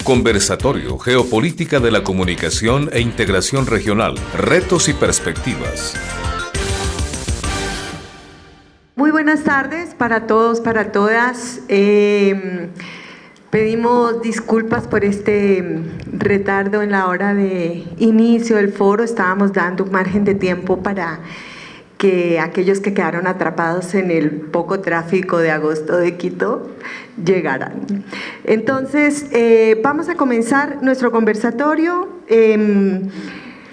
Conversatorio Geopolítica de la Comunicación e Integración Regional. Retos y perspectivas. Muy buenas tardes para todos, para todas. Pedimos disculpas por este retardo en la hora de inicio del foro. Estábamos dando un margen de tiempo para que aquellos que quedaron atrapados en el poco tráfico de agosto de Quito llegaran. Entonces, vamos a comenzar nuestro conversatorio.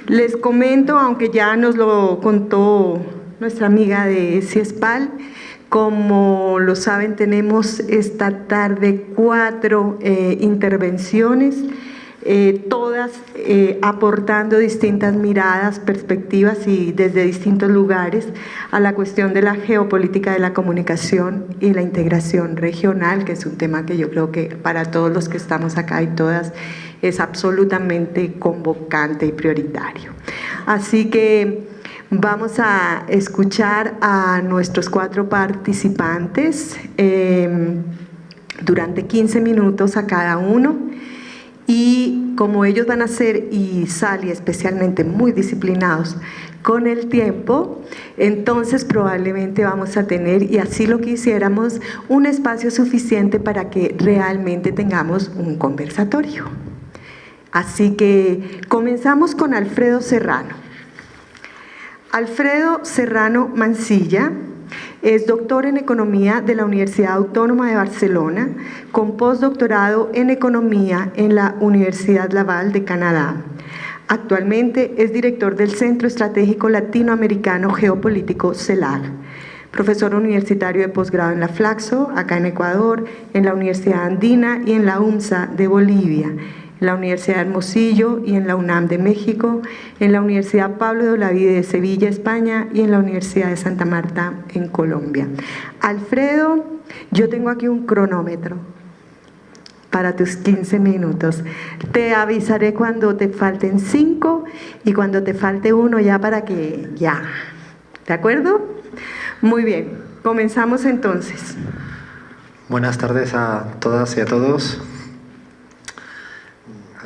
Les comento, aunque ya nos lo contó nuestra amiga de CIESPAL, como lo saben, tenemos esta tarde 4 intervenciones, todas aportando distintas miradas, perspectivas y desde distintos lugares a la cuestión de la geopolítica de la comunicación y la integración regional, que es un tema que yo creo que para todos los que estamos acá y todas es absolutamente convocante y prioritario. Así que vamos a escuchar a nuestros 4 participantes durante 15 minutos a cada uno. Y como ellos van a ser, y Sally especialmente, muy disciplinados con el tiempo, entonces probablemente vamos a tener, y así lo quisiéramos, un espacio suficiente para que realmente tengamos un conversatorio. Así que comenzamos con Alfredo Serrano. Alfredo Serrano Mancilla es doctor en Economía de la Universidad Autónoma de Barcelona, con postdoctorado en Economía en la Universidad Laval de Canadá. Actualmente es director del Centro Estratégico Latinoamericano Geopolítico CELAC, profesor universitario de posgrado en la Flaxo, acá en Ecuador, en la Universidad Andina y en la UMSA de Bolivia, en la Universidad de Hermosillo y en la UNAM de México, en la Universidad Pablo de Olavide de Sevilla, España, y en la Universidad de Santa Marta, en Colombia. Alfredo, yo tengo aquí un cronómetro para tus 15 minutos. Te avisaré cuando te falten 5 y cuando te falte 1 ya para que ya. ¿De acuerdo? Muy bien, comenzamos entonces. Buenas tardes a todas y a todos.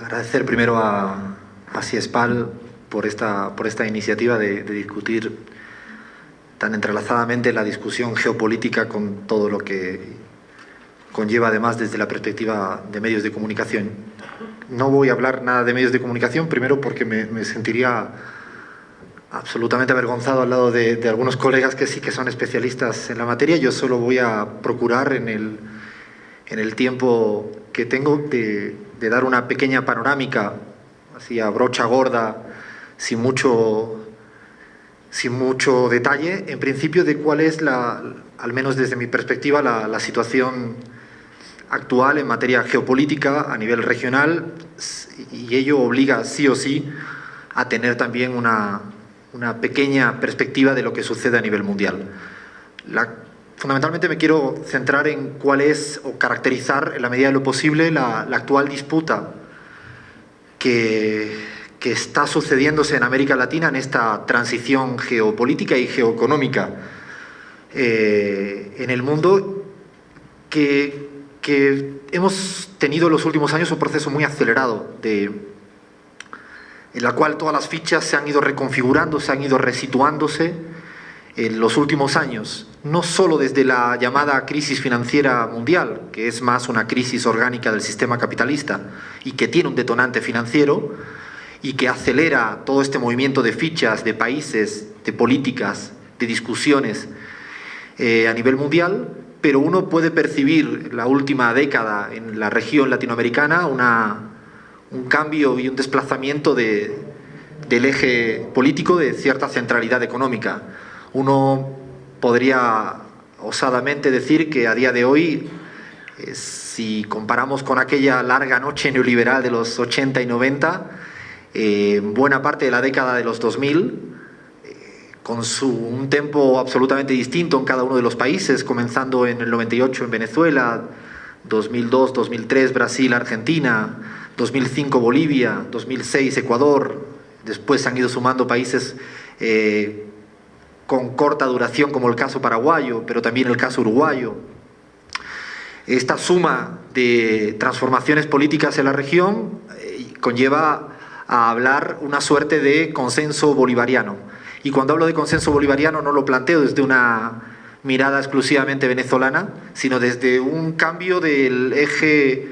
Agradecer primero a CIESPAL por esta iniciativa de discutir tan entrelazadamente la discusión geopolítica con todo lo que conlleva, además, desde la perspectiva de medios de comunicación. No voy a hablar nada de medios de comunicación, primero porque me sentiría absolutamente avergonzado al lado de algunos colegas que sí que son especialistas en la materia. Yo solo voy a procurar en el tiempo que tengo de dar una pequeña panorámica, así a brocha gorda, sin mucho detalle, en principio, de cuál es, al menos desde mi perspectiva, la situación actual en materia geopolítica a nivel regional, y ello obliga sí o sí a tener también una pequeña perspectiva de lo que sucede a nivel mundial. Fundamentalmente me quiero centrar en cuál es, o caracterizar en la medida de lo posible, la actual disputa que está sucediéndose en América Latina en esta transición geopolítica y geoeconómica en el mundo, que hemos tenido en los últimos años un proceso muy acelerado en la cual todas las fichas se han ido reconfigurando, se han ido resituándose en los últimos años, no solo desde la llamada crisis financiera mundial, que es más una crisis orgánica del sistema capitalista y que tiene un detonante financiero y que acelera todo este movimiento de fichas, de países, de políticas, de discusiones a nivel mundial, pero uno puede percibir la última década en la región latinoamericana un cambio y un desplazamiento del eje político de cierta centralidad económica. Uno podría osadamente decir que a día de hoy, si comparamos con aquella larga noche neoliberal de los 80 y 90, buena parte de la década de los 2000, con un tempo absolutamente distinto en cada uno de los países, comenzando en el 98 en Venezuela, 2002, 2003 Brasil, Argentina, 2005 Bolivia, 2006 Ecuador, después se han ido sumando países con corta duración como el caso paraguayo, pero también el caso uruguayo. esta suma de transformaciones políticas en la región conlleva a hablar una suerte de consenso bolivariano. Y cuando hablo de consenso bolivariano no lo planteo desde una mirada exclusivamente venezolana, sino desde un cambio del eje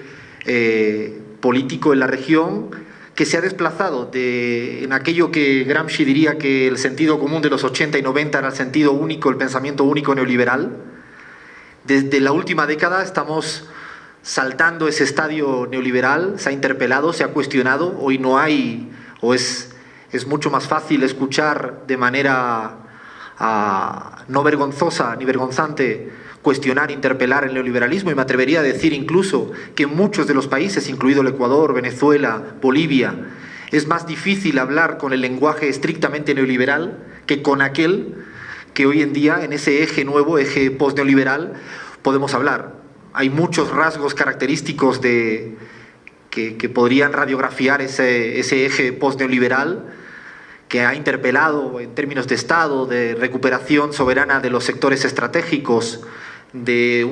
político en la región que se ha desplazado en aquello que Gramsci diría que el sentido común de los 80 y 90 era el sentido único, el pensamiento único neoliberal. Desde la última década estamos saltando ese estadio neoliberal, se ha interpelado, se ha cuestionado, hoy no hay, o es mucho más fácil escuchar de manera no vergonzosa ni vergonzante cuestionar, interpelar el neoliberalismo, y me atrevería a decir incluso que en muchos de los países, incluido el Ecuador, Venezuela, Bolivia, es más difícil hablar con el lenguaje estrictamente neoliberal que con aquel que hoy en día en ese eje nuevo, eje postneoliberal, podemos hablar. Hay muchos rasgos característicos que podrían radiografiar ese eje postneoliberal que ha interpelado en términos de Estado, de recuperación soberana de los sectores estratégicos, de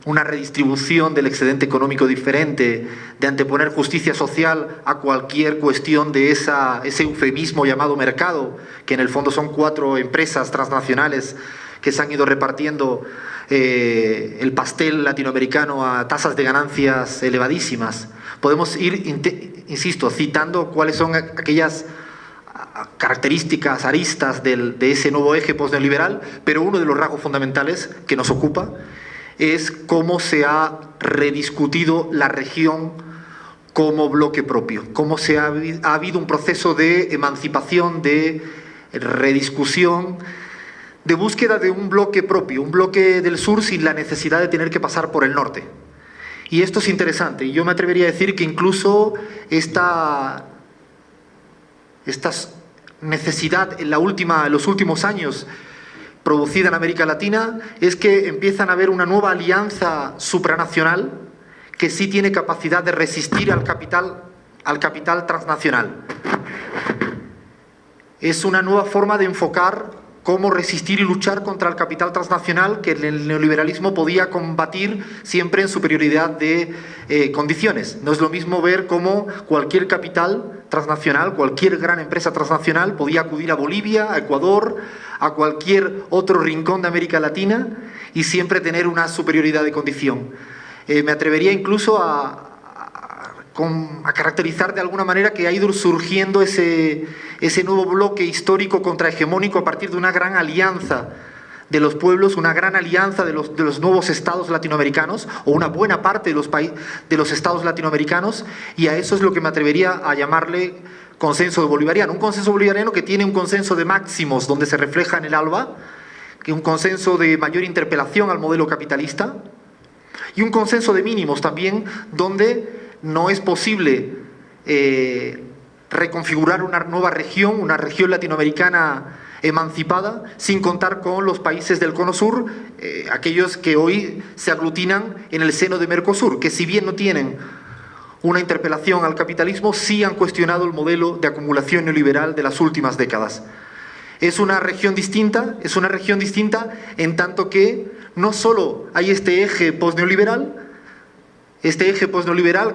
una redistribución del excedente económico diferente, de anteponer justicia social a cualquier cuestión de ese eufemismo llamado mercado, que en el fondo son 4 empresas transnacionales que se han ido repartiendo el pastel latinoamericano a tasas de ganancias elevadísimas. Podemos ir, insisto, citando cuáles son aquellas características, aristas de ese nuevo eje postneoliberal, pero uno de los rasgos fundamentales que nos ocupa es cómo se ha rediscutido la región como bloque propio, cómo ha habido un proceso de emancipación, de rediscusión, de búsqueda de un bloque propio, un bloque del sur sin la necesidad de tener que pasar por el norte. Y esto es interesante, y yo me atrevería a decir que incluso esta necesidad en los últimos años producida en América Latina es que empiezan a haber una nueva alianza supranacional que sí tiene capacidad de resistir al capital transnacional. Es una nueva forma de enfocar cómo resistir y luchar contra el capital transnacional que el neoliberalismo podía combatir siempre en superioridad de condiciones. No es lo mismo ver cómo cualquier capital transnacional, cualquier gran empresa transnacional podía acudir a Bolivia, a Ecuador, a cualquier otro rincón de América Latina y siempre tener una superioridad de condición. Me atrevería incluso a caracterizar de alguna manera que ha ido surgiendo ese nuevo bloque histórico contrahegemónico a partir de una gran alianza de los pueblos, una gran alianza de los nuevos estados latinoamericanos, o una buena parte de los estados latinoamericanos, y a eso es lo que me atrevería a llamarle consenso bolivariano. Un consenso bolivariano que tiene un consenso de máximos, donde se refleja en el ALBA, que un consenso de mayor interpelación al modelo capitalista, y un consenso de mínimos también, donde no es posible reconfigurar una nueva región, una región latinoamericana emancipada, sin contar con los países del Cono Sur, aquellos que hoy se aglutinan en el seno de Mercosur, que si bien no tienen una interpelación al capitalismo, sí han cuestionado el modelo de acumulación neoliberal de las últimas décadas. Es una región distinta en tanto que no solo hay este eje postneoliberal,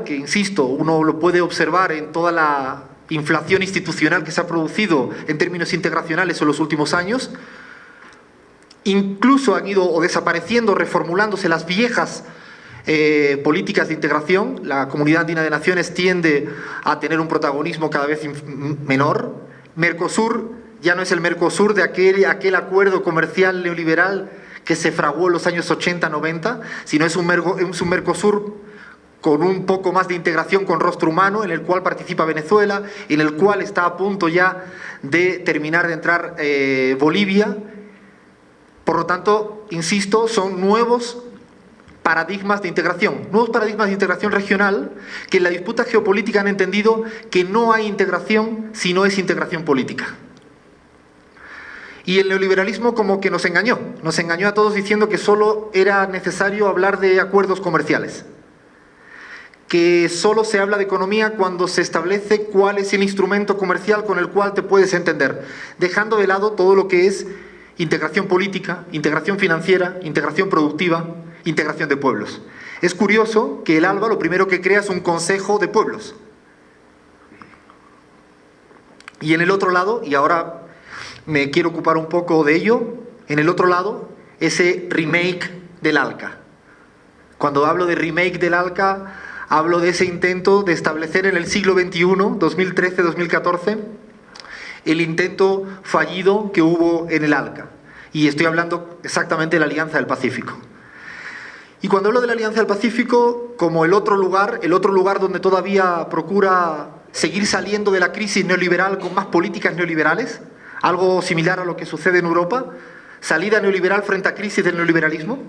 que, insisto, uno lo puede observar en toda la inflación institucional que se ha producido en términos integracionales en los últimos años. Incluso han ido desapareciendo, reformulándose las viejas políticas de integración. La Comunidad Andina de Naciones tiende a tener un protagonismo cada vez menor. Mercosur ya no es el Mercosur de aquel acuerdo comercial neoliberal que se fraguó en los años 80-90, sino es un Mercosur con un poco más de integración con rostro humano, en el cual participa Venezuela, en el cual está a punto ya de terminar de entrar Bolivia. Por lo tanto, insisto, son nuevos paradigmas de integración regional, que en la disputa geopolítica han entendido que no hay integración si no es integración política. Y el neoliberalismo como que nos engañó a todos diciendo que solo era necesario hablar de acuerdos comerciales, que solo se habla de economía cuando se establece cuál es el instrumento comercial con el cual te puedes entender, dejando de lado todo lo que es integración política, integración financiera, integración productiva, integración de pueblos. Es curioso que el ALBA lo primero que crea es un consejo de pueblos. Y en el otro lado, y ahora me quiero ocupar un poco de ello, en el otro lado, ese remake del ALCA. Cuando hablo de remake del ALCA, hablo de ese intento de establecer en el siglo XXI, 2013-2014, el intento fallido que hubo en el ALCA. Y estoy hablando exactamente de la Alianza del Pacífico. Y cuando hablo de la Alianza del Pacífico, como el otro lugar donde todavía procura seguir saliendo de la crisis neoliberal con más políticas neoliberales, algo similar a lo que sucede en Europa, salida neoliberal frente a crisis del neoliberalismo,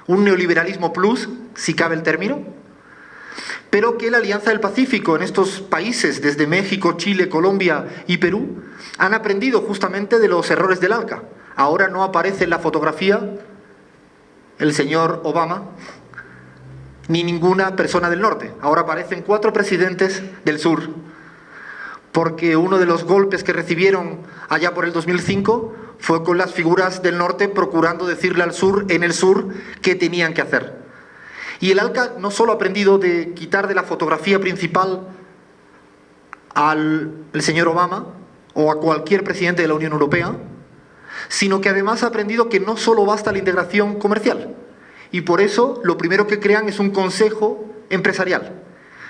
un neoliberalismo plus, si cabe el término, pero que la Alianza del Pacífico en estos países, desde México, Chile, Colombia y Perú, han aprendido justamente de los errores del ALCA. Ahora no aparece en la fotografía el señor Obama ni ninguna persona del norte. Ahora aparecen 4 presidentes del sur, porque uno de los golpes que recibieron allá por el 2005 fue con las figuras del norte procurando decirle al sur, en el sur, qué tenían que hacer. Y el ALCA no solo ha aprendido de quitar de la fotografía principal al señor Obama o a cualquier presidente de la Unión Europea, sino que además ha aprendido que no solo basta la integración comercial. Y por eso lo primero que crean es un consejo empresarial.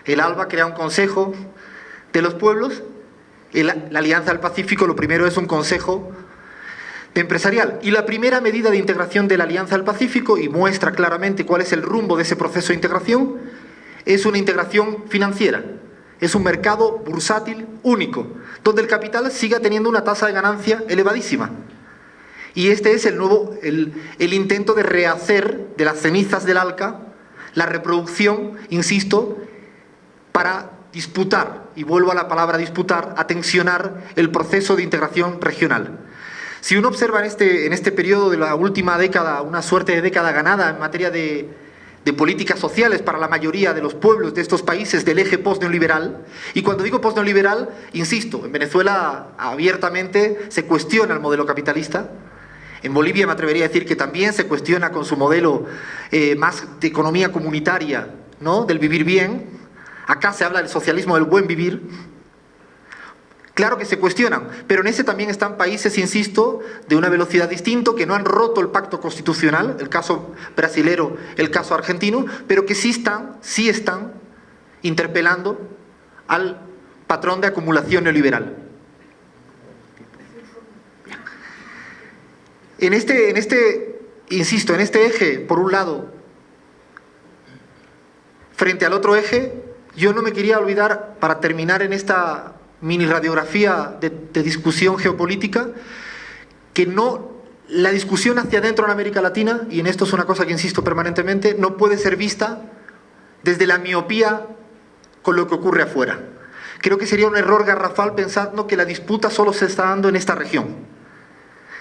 El ALBA crea un consejo de los pueblos, la Alianza del Pacífico lo primero es un consejo empresarial. Y la primera medida de integración de la Alianza del Pacífico, y muestra claramente cuál es el rumbo de ese proceso de integración, es una integración financiera. Es un mercado bursátil único, donde el capital siga teniendo una tasa de ganancia elevadísima. Y este es el intento de rehacer de las cenizas del ALCA la reproducción, insisto, para disputar, y vuelvo a la palabra disputar, a tensionar el proceso de integración regional. Si uno observa en este periodo de la última década, una suerte de década ganada en materia de políticas sociales para la mayoría de los pueblos de estos países del eje post-neoliberal, y cuando digo post-neoliberal, insisto, en Venezuela abiertamente se cuestiona el modelo capitalista. En Bolivia me atrevería a decir que también se cuestiona con su modelo más de economía comunitaria, ¿no?, del vivir bien. Acá se habla del socialismo del buen vivir. Claro que se cuestionan, pero en ese también están países, insisto, de una velocidad distinta, que no han roto el pacto constitucional, el caso brasilero, el caso argentino, pero que sí están interpelando al patrón de acumulación neoliberal. Insisto, en este eje, por un lado, frente al otro eje, yo no me quería olvidar, para terminar en esta mini radiografía de discusión geopolítica, que la discusión hacia adentro en América Latina, y en esto es una cosa que insisto permanentemente, no puede ser vista desde la miopía con lo que ocurre afuera. Creo que sería un error garrafal pensando que la disputa solo se está dando en esta región,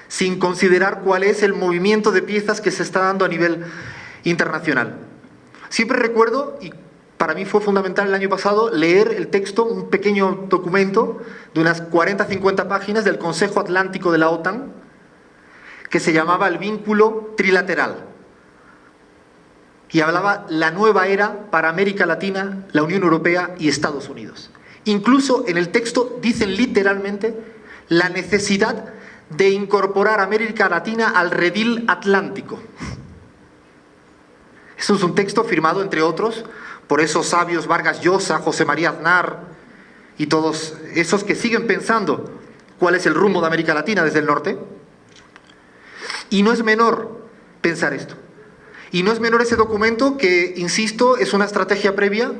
sin considerar cuál es el movimiento de piezas que se está dando a nivel internacional. Siempre recuerdo, y para mí fue fundamental el año pasado, leer el texto, un pequeño documento de unas 40-50 páginas del Consejo Atlántico de la OTAN, que se llamaba El vínculo trilateral. Y hablaba la nueva era para América Latina, la Unión Europea y Estados Unidos. Incluso en el texto dicen literalmente la necesidad de incorporar a América Latina al redil atlántico. Eso es un texto firmado, entre otros, por esos sabios Vargas Llosa, José María Aznar y todos esos que siguen pensando cuál es el rumbo de América Latina desde el norte. Y no es menor pensar esto. Y no es menor ese documento que, insisto, es una estrategia previa,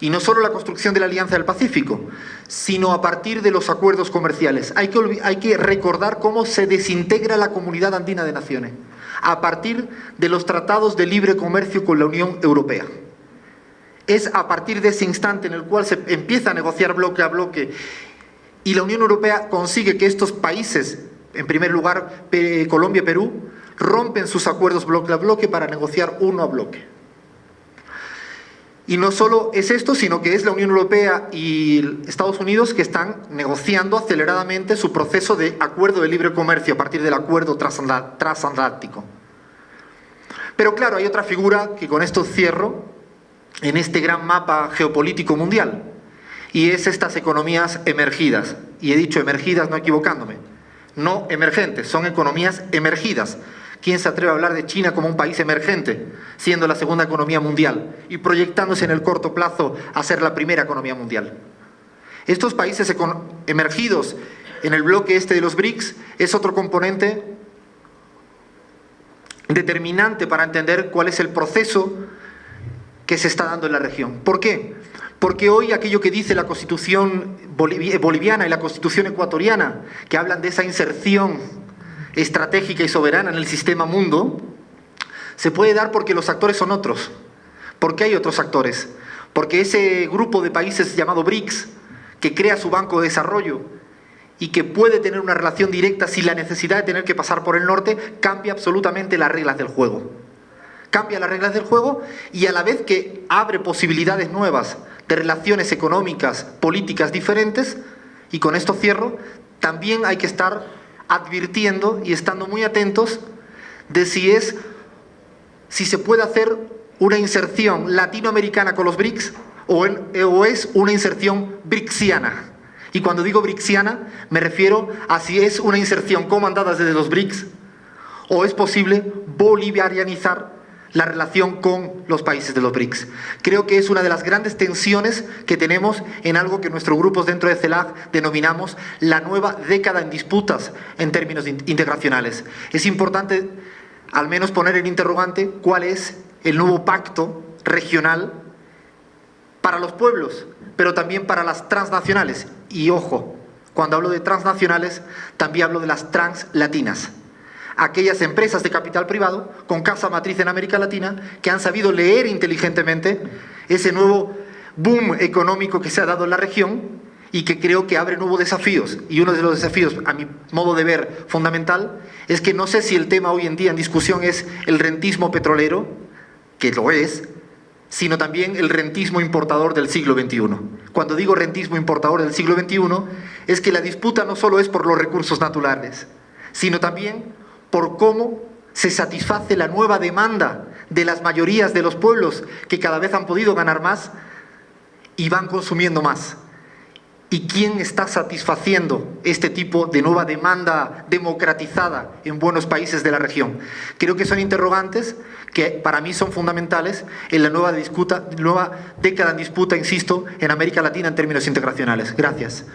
y no solo la construcción de la Alianza del Pacífico, sino a partir de los acuerdos comerciales. Hay que recordar cómo se desintegra la Comunidad Andina de Naciones, a partir de los tratados de libre comercio con la Unión Europea. Es a partir de ese instante en el cual se empieza a negociar bloque a bloque, y la Unión Europea consigue que estos países, en primer lugar Colombia y Perú, rompen sus acuerdos bloque a bloque para negociar uno a bloque. Y no solo es esto, sino que es la Unión Europea y Estados Unidos que están negociando aceleradamente su proceso de acuerdo de libre comercio a partir del acuerdo transatlántico. Pero claro, hay otra figura que con esto cierro, en este gran mapa geopolítico mundial, y es estas economías emergidas. Y he dicho emergidas no equivocándome, no emergentes, son economías emergidas. ¿Quién se atreve a hablar de China como un país emergente, siendo la segunda economía mundial y proyectándose en el corto plazo a ser la primera economía mundial? Estos países emergidos en el bloque este de los BRICS es otro componente determinante para entender cuál es el proceso que se está dando en la región. ¿Por qué? Porque hoy aquello que dice la Constitución boliviana y la Constitución ecuatoriana, que hablan de esa inserción estratégica y soberana en el sistema mundo, se puede dar porque los actores son otros. ¿Por qué hay otros actores? Porque ese grupo de países llamado BRICS, que crea su Banco de Desarrollo y que puede tener una relación directa sin la necesidad de tener que pasar por el norte, cambia absolutamente las reglas del juego. Cambia las reglas del juego y a la vez que abre posibilidades nuevas de relaciones económicas, políticas diferentes, y con esto cierro, también hay que estar advirtiendo y estando muy atentos de si se puede hacer una inserción latinoamericana con los BRICS o es una inserción brixiana. Y cuando digo brixiana me refiero a si es una inserción comandada desde los BRICS o es posible bolivarianizar la relación con los países de los BRICS. Creo que es una de las grandes tensiones que tenemos en algo que nuestros grupos dentro de CELAC denominamos la nueva década en disputas en términos integracionales. Es importante al menos poner en interrogante cuál es el nuevo pacto regional para los pueblos, pero también para las transnacionales. Y ojo, cuando hablo de transnacionales, también hablo de las translatinas. Aquellas empresas de capital privado con casa matriz en América Latina que han sabido leer inteligentemente ese nuevo boom económico que se ha dado en la región y que creo que abre nuevos desafíos. Y uno de los desafíos, a mi modo de ver, fundamental, es que no sé si el tema hoy en día en discusión es el rentismo petrolero, que lo es, sino también el rentismo importador del siglo XXI. Cuando digo rentismo importador del siglo XXI, es que la disputa no solo es por los recursos naturales, sino también por cómo se satisface la nueva demanda de las mayorías de los pueblos que cada vez han podido ganar más y van consumiendo más. ¿Y quién está satisfaciendo este tipo de nueva demanda democratizada en buenos países de la región? Creo que son interrogantes que para mí son fundamentales en la nueva década en disputa, insisto, en América Latina en términos integracionales. Gracias.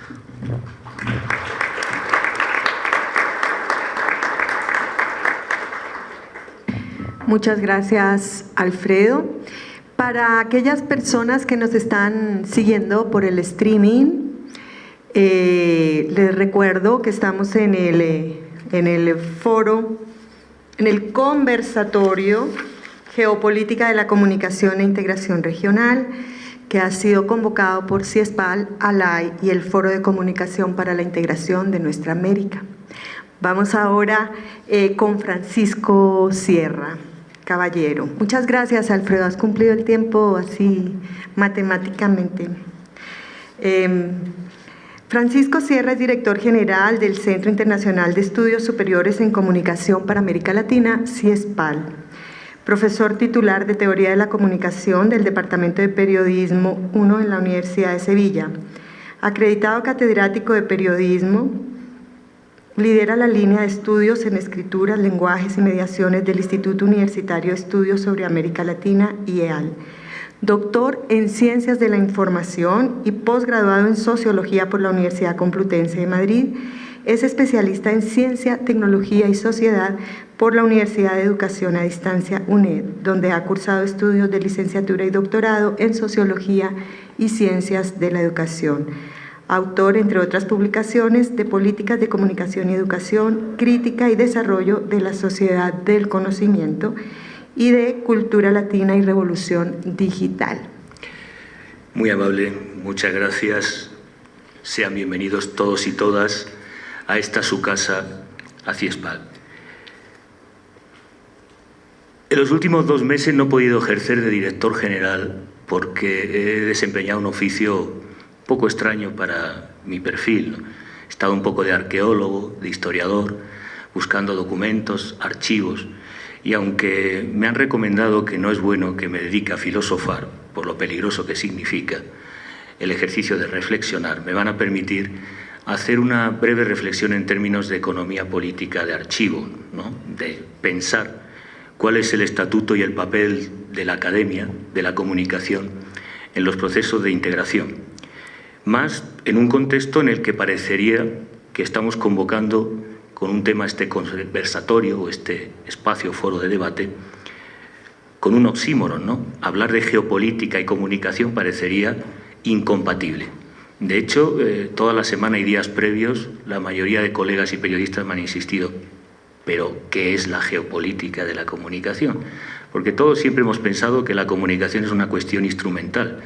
Muchas gracias, Alfredo. Para aquellas personas que nos están siguiendo por el streaming, les recuerdo que estamos en el foro, en el conversatorio Geopolítica de la Comunicación e Integración Regional, que ha sido convocado por CIESPAL, ALAI y el Foro de Comunicación para la Integración de Nuestra América. Vamos ahora con Francisco Sierra, caballero. Muchas gracias, Alfredo. Has cumplido el tiempo así matemáticamente. Francisco Sierra es director general del Centro Internacional de Estudios Superiores en Comunicación para América Latina, CIESPAL. Profesor titular de Teoría de la Comunicación del Departamento de Periodismo 1 en la Universidad de Sevilla. Acreditado catedrático de Periodismo, lidera la línea de estudios en escrituras, lenguajes y mediaciones del Instituto Universitario de Estudios sobre América Latina, IEAL. Doctor en Ciencias de la Información y posgraduado en Sociología por la Universidad Complutense de Madrid. Es especialista en Ciencia, Tecnología y Sociedad por la Universidad de Educación a Distancia, UNED, donde ha cursado estudios de licenciatura y doctorado en Sociología y Ciencias de la Educación. Autor, entre otras publicaciones, de Políticas de Comunicación y Educación, Crítica y Desarrollo de la Sociedad del Conocimiento y de Cultura Latina y Revolución Digital. Muy amable, muchas gracias. Sean bienvenidos todos y todas a esta su casa, a CIESPAL. En los últimos 2 meses no he podido ejercer de director general porque he desempeñado un oficio poco extraño para mi perfil, ¿no? He estado un poco de arqueólogo, de historiador, buscando documentos, archivos, Y aunque me han recomendado que no es bueno que me dedique a filosofar, por lo peligroso que significa el ejercicio de reflexionar, me van a permitir hacer una breve reflexión en términos de economía política de archivo, ¿no? De pensar cuál es el estatuto y el papel de la academia, de la comunicación, en los procesos de integración. Más en un contexto en el que parecería que estamos convocando con un tema este conversatorio o este espacio foro de debate, con un oxímoron, ¿no? Hablar de geopolítica y comunicación parecería incompatible. De hecho, toda la semana y días previos, la mayoría de colegas y periodistas me han insistido, pero ¿qué es la geopolítica de la comunicación? Porque todos siempre hemos pensado que la comunicación es una cuestión instrumental,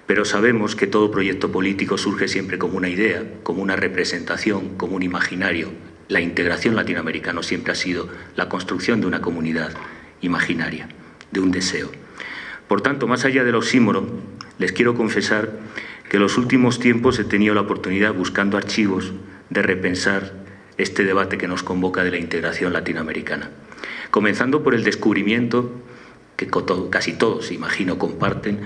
pero sabemos que todo proyecto político surge siempre como una idea, como una representación, como un imaginario. La integración latinoamericana siempre ha sido la construcción de una comunidad imaginaria, de un deseo. Por tanto, más allá del oxímoron, les quiero confesar que en los últimos tiempos he tenido la oportunidad, buscando archivos, de repensar este debate que nos convoca de la integración latinoamericana. Comenzando por el descubrimiento, que casi todos, imagino, comparten,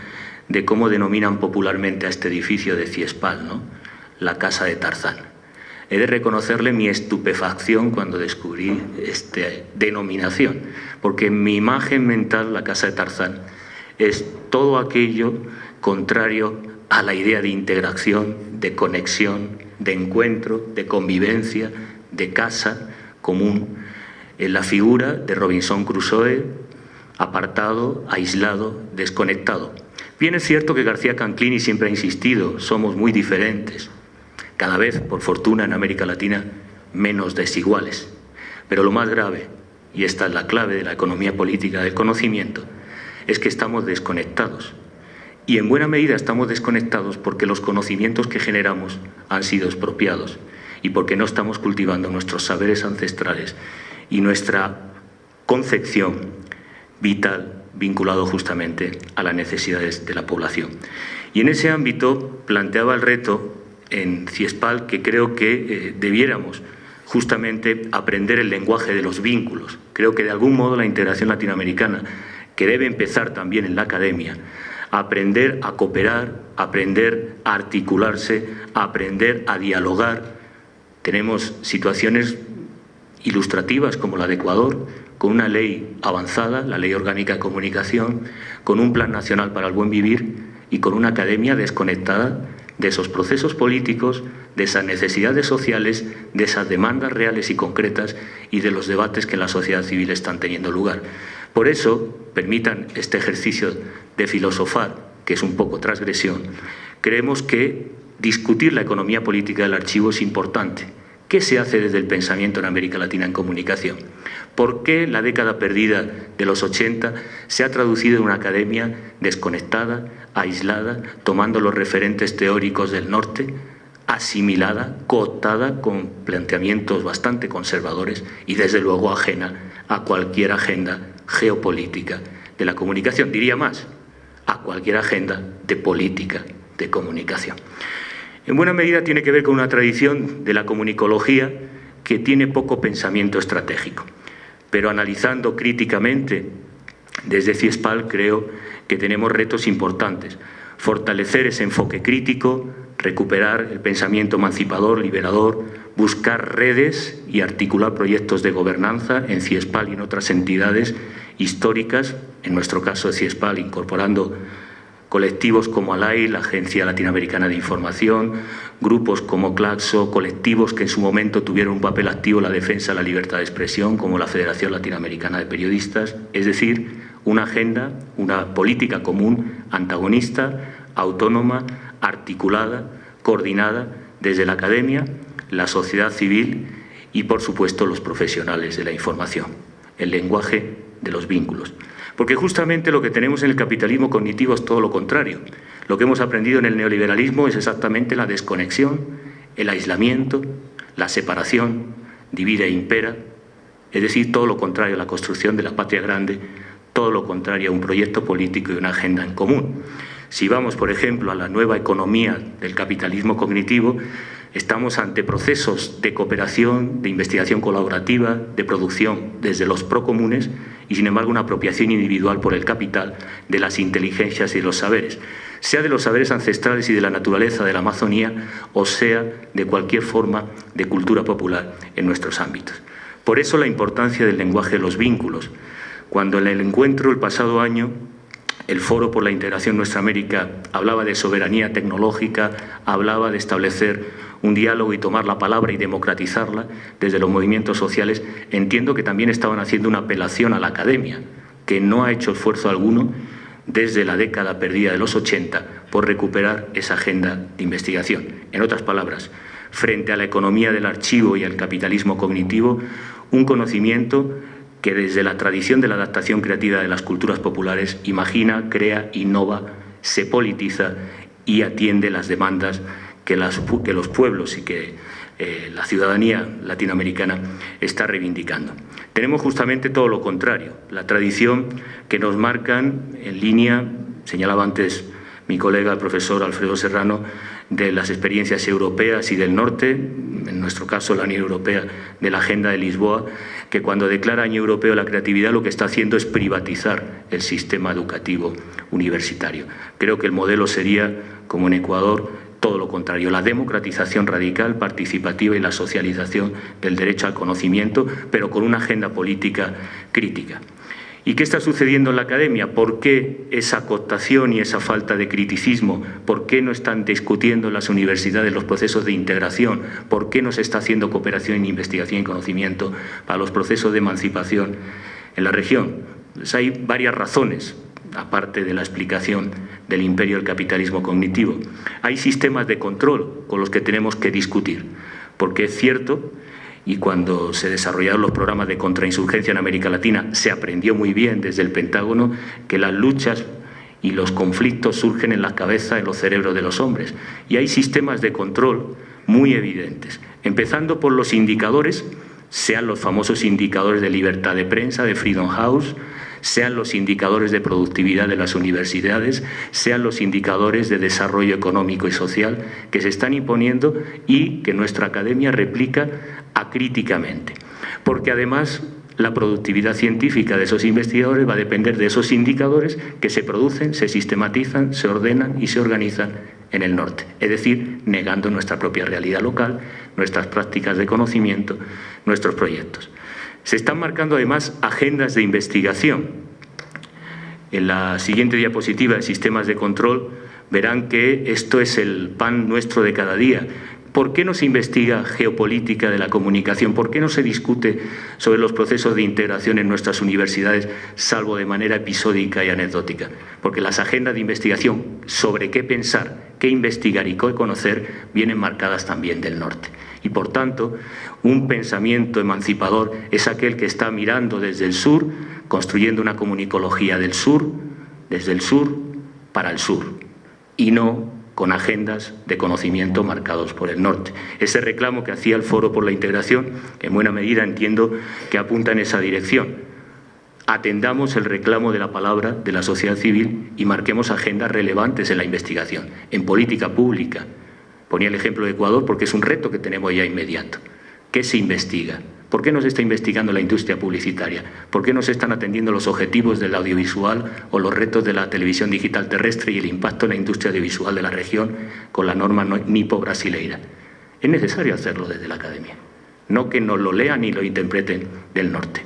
de cómo denominan popularmente a este edificio de Ciespal, ¿no? La Casa de Tarzán. He de reconocerle mi estupefacción cuando descubrí esta denominación, porque en mi imagen mental la Casa de Tarzán es todo aquello contrario a la idea de integración, de conexión, de encuentro, de convivencia, de casa común, en la figura de Robinson Crusoe, apartado, aislado, desconectado. Bien es cierto que García Canclini siempre ha insistido, somos muy diferentes, cada vez, por fortuna, en América Latina, menos desiguales. Pero lo más grave, y esta es la clave de la economía política del conocimiento, es que estamos desconectados. Y en buena medida estamos desconectados porque los conocimientos que generamos han sido expropiados y porque no estamos cultivando nuestros saberes ancestrales y nuestra concepción vital vinculado justamente a las necesidades de la población. Y en ese ámbito planteaba el reto en Ciespal que creo que debiéramos justamente aprender el lenguaje de los vínculos. Creo que de algún modo la integración latinoamericana, que debe empezar también en la academia, aprender a cooperar, aprender a articularse, aprender a dialogar. Tenemos situaciones ilustrativas como la de Ecuador, con una ley avanzada, la Ley Orgánica de Comunicación, con un Plan Nacional para el Buen Vivir y con una academia desconectada de esos procesos políticos, de esas necesidades sociales, de esas demandas reales y concretas y de los debates que en la sociedad civil están teniendo lugar. Por eso, permitan este ejercicio de filosofar, que es un poco transgresión, creemos que discutir la economía política del archivo es importante. ¿Qué se hace desde el pensamiento en América Latina en comunicación? ¿Por qué la década perdida de los 80 se ha traducido en una academia desconectada, aislada, tomando los referentes teóricos del norte, asimilada, cooptada con planteamientos bastante conservadores y desde luego ajena a cualquier agenda geopolítica de la comunicación? Diría más, a cualquier agenda de política de comunicación. En buena medida tiene que ver con una tradición de la comunicología que tiene poco pensamiento estratégico. Pero analizando críticamente desde Ciespal creo que tenemos retos importantes. Fortalecer ese enfoque crítico, recuperar el pensamiento emancipador, liberador, buscar redes y articular proyectos de gobernanza en Ciespal y en otras entidades históricas, en nuestro caso de Ciespal, incorporando colectivos como ALAI, la Agencia Latinoamericana de Información, grupos como Claxo, colectivos que en su momento tuvieron un papel activo en la defensa de la libertad de expresión, como la Federación Latinoamericana de Periodistas, es decir, una agenda, una política común, antagonista, autónoma, articulada, coordinada desde la academia, la sociedad civil y, por supuesto, los profesionales de la información, el lenguaje de los vínculos. Porque justamente lo que tenemos en el capitalismo cognitivo es todo lo contrario. Lo que hemos aprendido en el neoliberalismo es exactamente la desconexión, el aislamiento, la separación, divide e impera, es decir, todo lo contrario a la construcción de la patria grande, todo lo contrario a un proyecto político y una agenda en común. Si vamos, por ejemplo, a la nueva economía del capitalismo cognitivo, Estamos ante procesos de cooperación, de investigación colaborativa, de producción desde los procomunes y, sin embargo, una apropiación individual por el capital de las inteligencias y de los saberes, sea de los saberes ancestrales y de la naturaleza de la Amazonía o sea de cualquier forma de cultura popular en nuestros ámbitos. Por eso la importancia del lenguaje de los vínculos. Cuando en el encuentro el pasado año el Foro por la Integración Nuestra América hablaba de soberanía tecnológica, hablaba de establecer un diálogo y tomar la palabra y democratizarla desde los movimientos sociales, entiendo que también estaban haciendo una apelación a la academia, que no ha hecho esfuerzo alguno desde la década perdida de los 80 por recuperar esa agenda de investigación. En otras palabras, frente a la economía del archivo y al capitalismo cognitivo, un conocimiento que desde la tradición de la adaptación creativa de las culturas populares imagina, crea, innova, se politiza y atiende las demandas que los pueblos y que la ciudadanía latinoamericana está reivindicando. Tenemos justamente todo lo contrario, la tradición que nos marcan en línea, señalaba antes mi colega el profesor Alfredo Serrano, de las experiencias europeas y del norte, en nuestro caso la Unión Europea de la Agenda de Lisboa, que cuando declara Año Europeo de la Creatividad lo que está haciendo es privatizar el sistema educativo universitario. Creo que el modelo sería, como en Ecuador, todo lo contrario, la democratización radical, participativa y la socialización del derecho al conocimiento, pero con una agenda política crítica. ¿Y qué está sucediendo en la academia? ¿Por qué esa cooptación y esa falta de criticismo? ¿Por qué no están discutiendo en las universidades los procesos de integración? ¿Por qué no se está haciendo cooperación en investigación y conocimiento para los procesos de emancipación en la región? Pues hay varias razones, aparte de la explicación del imperio del capitalismo cognitivo. Hay sistemas de control con los que tenemos que discutir, porque es cierto, y cuando se desarrollaron los programas de contrainsurgencia en América Latina se aprendió muy bien desde el Pentágono que las luchas y los conflictos surgen en la cabeza, en los cerebros de los hombres. Y hay sistemas de control muy evidentes, empezando por los indicadores, sean los famosos indicadores de libertad de prensa, de Freedom House, sean los indicadores de productividad de las universidades, sean los indicadores de desarrollo económico y social que se están imponiendo y que nuestra academia replica acríticamente. Porque además la productividad científica de esos investigadores va a depender de esos indicadores que se producen, se sistematizan, se ordenan y se organizan en el norte, es decir, negando nuestra propia realidad local, nuestras prácticas de conocimiento, nuestros proyectos. Se están marcando además agendas de investigación. En la siguiente diapositiva de sistemas de control verán que esto es el pan nuestro de cada día. ¿Por qué no se investiga geopolítica de la comunicación? ¿Por qué no se discute sobre los procesos de integración en nuestras universidades, salvo de manera episódica y anecdótica? Porque las agendas de investigación sobre qué pensar, qué investigar y qué conocer vienen marcadas también del norte. Y por tanto, un pensamiento emancipador es aquel que está mirando desde el sur, construyendo una comunicología del sur, desde el sur para el sur, y no con agendas de conocimiento marcados por el norte. Ese reclamo que hacía el Foro por la Integración, en buena medida entiendo que apunta en esa dirección. Atendamos el reclamo de la palabra de la sociedad civil y marquemos agendas relevantes en la investigación, en política pública. Ponía el ejemplo de Ecuador porque es un reto que tenemos ya inmediato. ¿Qué se investiga? ¿Por qué no se está investigando la industria publicitaria? ¿Por qué no se están atendiendo los objetivos del audiovisual o los retos de la televisión digital terrestre y el impacto en la industria audiovisual de la región con la norma nipo-brasileira? Es necesario hacerlo desde la academia, no que nos lo lean y lo interpreten del norte.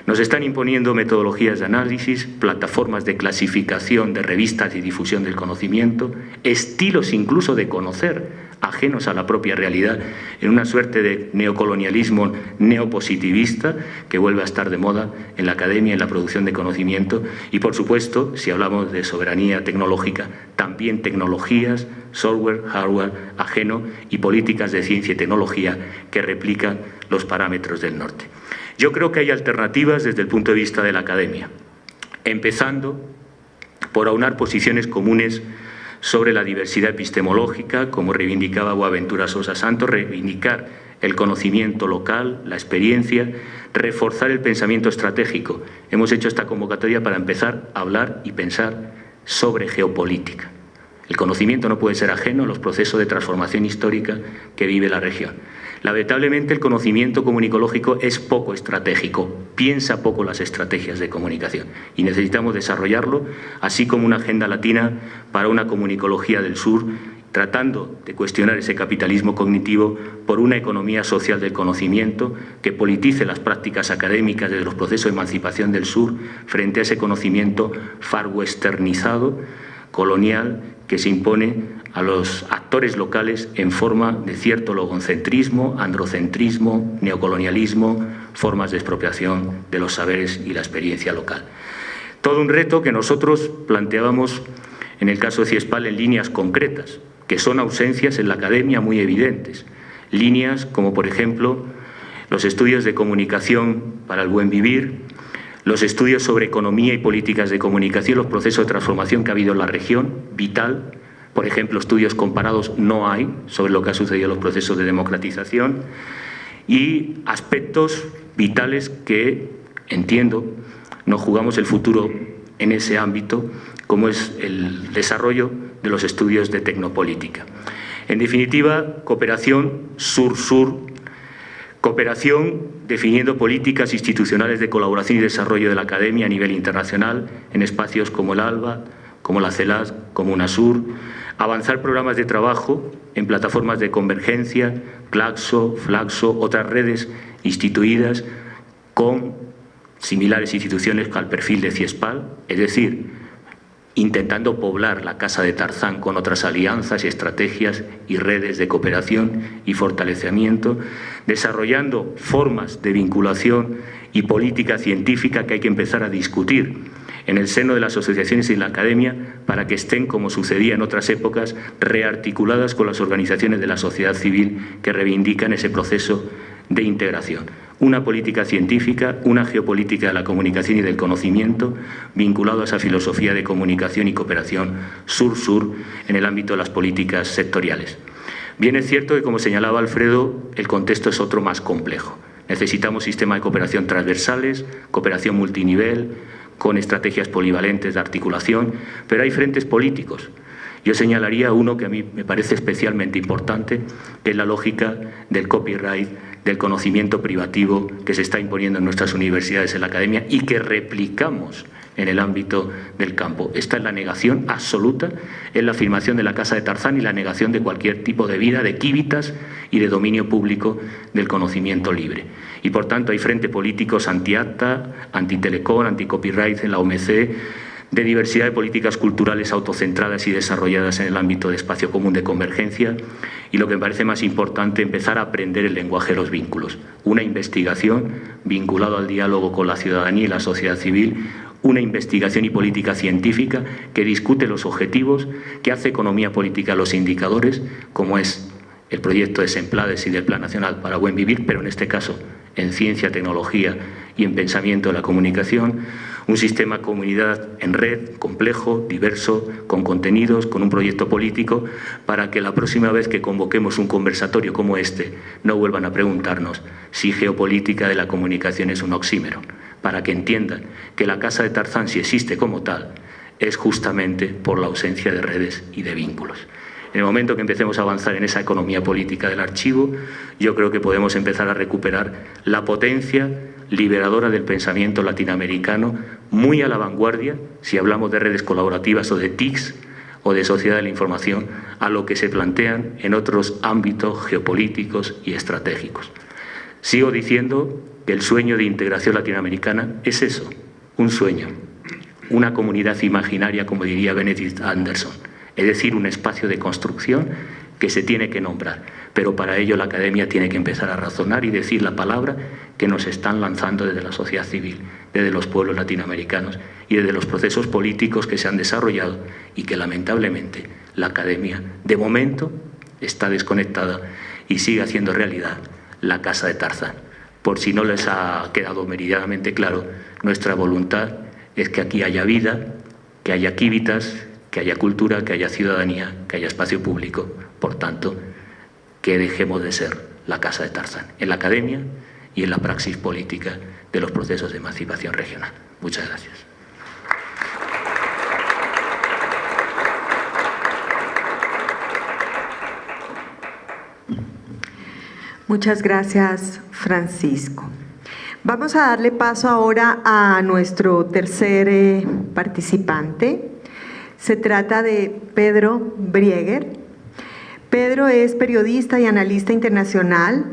Nos están imponiendo metodologías de análisis, plataformas de clasificación de revistas y difusión del conocimiento, estilos incluso de conocer ajenos a la propia realidad, en una suerte de neocolonialismo neopositivista que vuelve a estar de moda en la academia, en la producción de conocimiento y, por supuesto, si hablamos de soberanía tecnológica, también tecnologías, software, hardware ajeno y políticas de ciencia y tecnología que replican los parámetros del norte. Yo creo que hay alternativas desde el punto de vista de la academia, empezando por aunar posiciones comunes sobre la diversidad epistemológica, como reivindicaba Boaventura Sosa Santos, reivindicar el conocimiento local, la experiencia, reforzar el pensamiento estratégico. Hemos hecho esta convocatoria para empezar a hablar y pensar sobre geopolítica. El conocimiento no puede ser ajeno a los procesos de transformación histórica que vive la región. Lamentablemente, el conocimiento comunicológico es poco estratégico, piensa poco las estrategias de comunicación y necesitamos desarrollarlo, así como una agenda latina para una comunicología del sur, tratando de cuestionar ese capitalismo cognitivo por una economía social del conocimiento que politice las prácticas académicas desde los procesos de emancipación del sur frente a ese conocimiento far westernizado, colonial, que se impone a los actores locales en forma de cierto logocentrismo, androcentrismo, neocolonialismo, formas de expropiación de los saberes y la experiencia local. Todo un reto que nosotros planteábamos en el caso de CIESPAL en líneas concretas, que son ausencias en la academia muy evidentes. Líneas como, por ejemplo, los estudios de comunicación para el buen vivir, los estudios sobre economía y políticas de comunicación, los procesos de transformación que ha habido en la región, vital. Por ejemplo, estudios comparados no hay sobre lo que ha sucedido en los procesos de democratización y aspectos vitales que, entiendo, nos jugamos el futuro en ese ámbito, como es el desarrollo de los estudios de tecnopolítica. En definitiva, cooperación sur-sur, cooperación definiendo políticas institucionales de colaboración y desarrollo de la academia a nivel internacional en espacios como el ALBA, como la CELAS, como UNASUR, avanzar programas de trabajo en plataformas de convergencia, Claxo, Flaxo, otras redes instituidas con similares instituciones al perfil de CIESPAL, es decir, intentando poblar la casa de Tarzán con otras alianzas y estrategias y redes de cooperación y fortalecimiento, desarrollando formas de vinculación y política científica que hay que empezar a discutir en el seno de las asociaciones y la academia para que estén, como sucedía en otras épocas, rearticuladas con las organizaciones de la sociedad civil que reivindican ese proceso de integración. Una política científica, una geopolítica de la comunicación y del conocimiento vinculado a esa filosofía de comunicación y cooperación sur-sur en el ámbito de las políticas sectoriales. Bien es cierto que, como señalaba Alfredo, el contexto es otro más complejo. Necesitamos sistemas de cooperación transversales, cooperación multinivel, con estrategias polivalentes de articulación, pero hay frentes políticos. Yo señalaría uno que a mí me parece especialmente importante, que es la lógica del copyright, del conocimiento privativo que se está imponiendo en nuestras universidades, en la academia, y que replicamos en el ámbito del campo. Esta es la negación absoluta, es la afirmación de la Casa de Tarzán y la negación de cualquier tipo de vida, de quívitas y de dominio público del conocimiento libre. Y por tanto hay frentes políticos anti-acta, anti-telecom, anti-copyright en la OMC, de diversidad de políticas culturales autocentradas y desarrolladas en el ámbito de espacio común de convergencia y, lo que me parece más importante, empezar a aprender el lenguaje de los vínculos. Una investigación vinculada al diálogo con la ciudadanía y la sociedad civil, una investigación y política científica que discute los objetivos, que hace economía política los indicadores, como es el proyecto de Semplades y del Plan Nacional para Buen Vivir, pero en este caso en ciencia, tecnología y en pensamiento de la comunicación, un sistema comunidad en red, complejo, diverso, con contenidos, con un proyecto político, para que la próxima vez que convoquemos un conversatorio como este no vuelvan a preguntarnos si geopolítica de la comunicación es un oxímoron, para que entiendan que la Casa de Tarzán, si existe como tal, es justamente por la ausencia de redes y de vínculos. En el momento que empecemos a avanzar en esa economía política del archivo, yo creo que podemos empezar a recuperar la potencia liberadora del pensamiento latinoamericano, muy a la vanguardia, si hablamos de redes colaborativas o de TICs o de sociedad de la información, a lo que se plantean en otros ámbitos geopolíticos y estratégicos. Sigo diciendo que el sueño de integración latinoamericana es eso, un sueño, una comunidad imaginaria, como diría Benedict Anderson, es decir, un espacio de construcción que se tiene que nombrar, pero para ello la academia tiene que empezar a razonar y decir la palabra que nos están lanzando desde la sociedad civil, desde los pueblos latinoamericanos y desde los procesos políticos que se han desarrollado y que lamentablemente la academia de momento está desconectada y sigue haciendo realidad la Casa de Tarzán. Por si no les ha quedado meridianamente claro, nuestra voluntad es que aquí haya vida, que haya quívitas, que haya cultura, que haya ciudadanía, que haya espacio público. Por tanto, que dejemos de ser la Casa de Tarzán en la academia y en la praxis política de los procesos de emancipación regional. Muchas gracias. Muchas gracias, Francisco. Vamos a darle paso ahora a nuestro tercer participante. Se trata de Pedro Brieger. Pedro es periodista y analista internacional.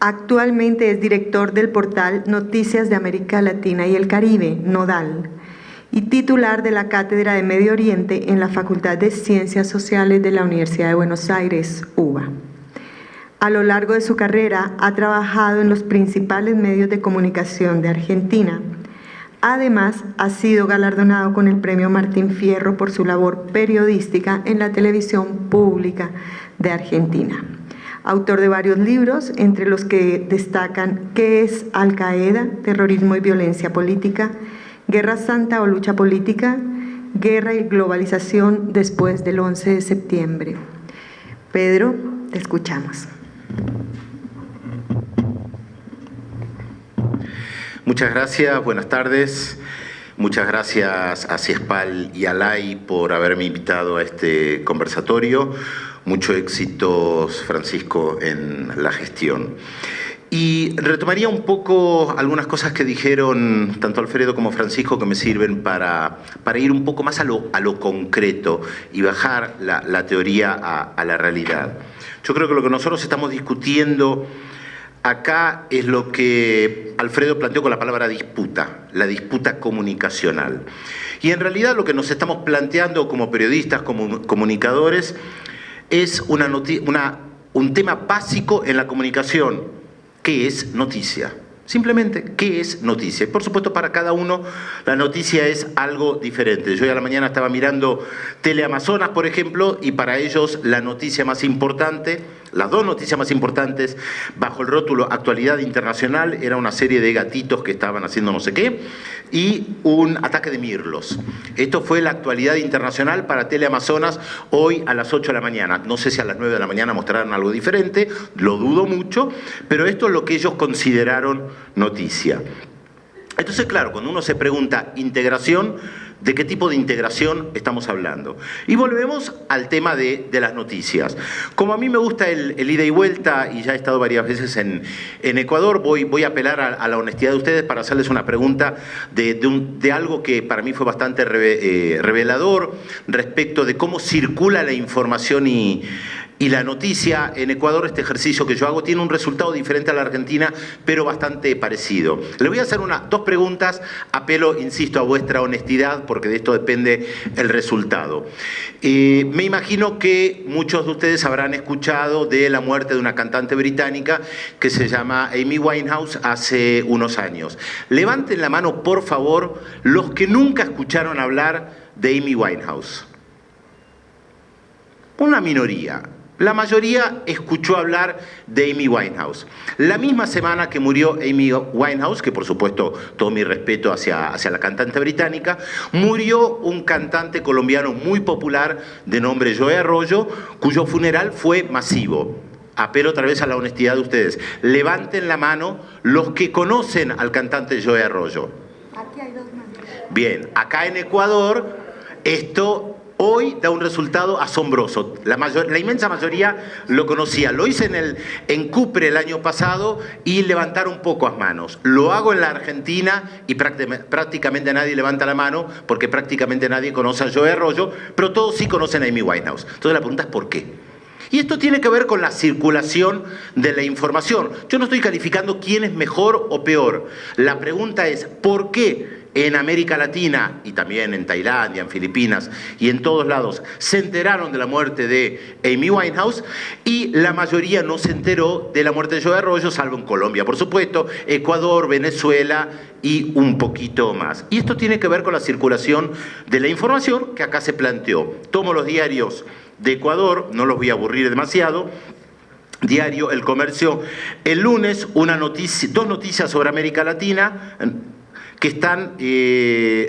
Actualmente es director del portal Noticias de América Latina y el Caribe, Nodal, y titular de la Cátedra de Medio Oriente en la Facultad de Ciencias Sociales de la Universidad de Buenos Aires, UBA. A lo largo de su carrera ha trabajado en los principales medios de comunicación de Argentina. Además, ha sido galardonado con el Premio Martín Fierro por su labor periodística en la televisión pública de Argentina. Autor de varios libros, entre los que destacan ¿Qué es Al Qaeda? Terrorismo y violencia política, Guerra Santa o lucha política, Guerra y globalización después del 11 de septiembre. Pedro, te escuchamos. Muchas gracias, buenas tardes. Muchas gracias a CIESPAL y a LAI por haberme invitado a este conversatorio. Mucho éxito, Francisco, en la gestión. Y retomaría un poco algunas cosas que dijeron tanto Alfredo como Francisco que me sirven para ir un poco más a lo concreto y bajar la teoría a la realidad. Yo creo que lo que nosotros estamos discutiendo acá es lo que Alfredo planteó con la palabra disputa, la disputa comunicacional. Y en realidad lo que nos estamos planteando como periodistas, como comunicadores, es un tema básico en la comunicación. ¿Qué es noticia? Simplemente, ¿qué es noticia? Por supuesto, para cada uno la noticia es algo diferente. Yo hoy a la mañana estaba mirando Teleamazonas, por ejemplo, y para ellos la noticia más importante, las dos noticias más importantes bajo el rótulo Actualidad Internacional, era una serie de gatitos que estaban haciendo no sé qué y un ataque de mirlos. Esto fue la Actualidad Internacional para Teleamazonas hoy a las 8 de la mañana. No sé si a las 9 de la mañana mostrarán algo diferente, lo dudo mucho, pero esto es lo que ellos consideraron noticia. Entonces, claro, cuando uno se pregunta integración, ¿de qué tipo de integración estamos hablando? Y volvemos al tema de las noticias. Como a mí me gusta el ida y vuelta, y ya he estado varias veces en Ecuador, voy a apelar a la honestidad de ustedes para hacerles una pregunta de algo que para mí fue bastante revelador respecto de cómo circula la información y la noticia. En Ecuador este ejercicio que yo hago tiene un resultado diferente a la Argentina, pero bastante parecido. Le voy a hacer dos preguntas, apelo, insisto, a vuestra honestidad, porque de esto depende el resultado. Me imagino que muchos de ustedes habrán escuchado de la muerte de una cantante británica que se llama Amy Winehouse hace unos años. Levanten la mano, por favor, los que nunca escucharon hablar de Amy Winehouse. Una minoría. La mayoría escuchó hablar de Amy Winehouse. La misma semana que murió Amy Winehouse, que por supuesto todo mi respeto hacia la cantante británica, murió un cantante colombiano muy popular de nombre Joe Arroyo, cuyo funeral fue masivo. Apelo otra vez a la honestidad de ustedes. Levanten la mano los que conocen al cantante Joe Arroyo. Aquí hay dos manos. Bien, acá en Ecuador esto hoy da un resultado asombroso. La inmensa mayoría lo conocía. Lo hice en Cupre el año pasado y levantaron pocas manos. Lo hago en la Argentina y prácticamente nadie levanta la mano porque prácticamente nadie conoce a Joe Arroyo, pero todos sí conocen a Amy Winehouse. Entonces la pregunta es ¿por qué? Y esto tiene que ver con la circulación de la información. Yo no estoy calificando quién es mejor o peor. La pregunta es ¿por qué en América Latina y también en Tailandia, en Filipinas y en todos lados se enteraron de la muerte de Amy Winehouse y la mayoría no se enteró de la muerte de Joe Arroyo, salvo en Colombia, por supuesto, Ecuador, Venezuela y un poquito más? Y esto tiene que ver con la circulación de la información que acá se planteó. Tomo los diarios de Ecuador, no los voy a aburrir demasiado. Diario El Comercio, el lunes, dos noticias sobre América Latina que están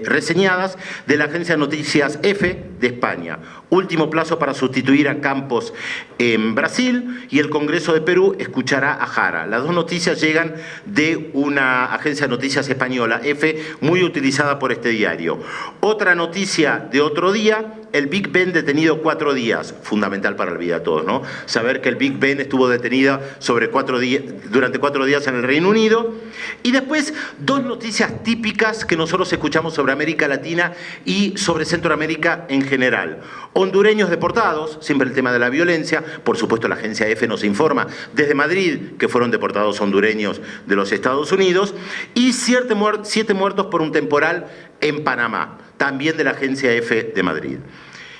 reseñadas de la agencia de noticias EFE de España. Último plazo para sustituir a Campos en Brasil y el Congreso de Perú escuchará a Jara. Las dos noticias llegan de una agencia de noticias española, EFE, muy utilizada por este diario. Otra noticia de otro día el Big Ben detenido 4 días, fundamental para la vida de todos, ¿no? Saber que el Big Ben estuvo detenido durante 4 días en el Reino Unido. Y después 2 noticias típicas que nosotros escuchamos sobre América Latina y sobre Centroamérica en general. Hondureños deportados, siempre el tema de la violencia, por supuesto la agencia EFE nos informa desde Madrid que fueron deportados hondureños de los Estados Unidos, y 7 muertos por un temporal en Panamá, también de la agencia EFE de Madrid.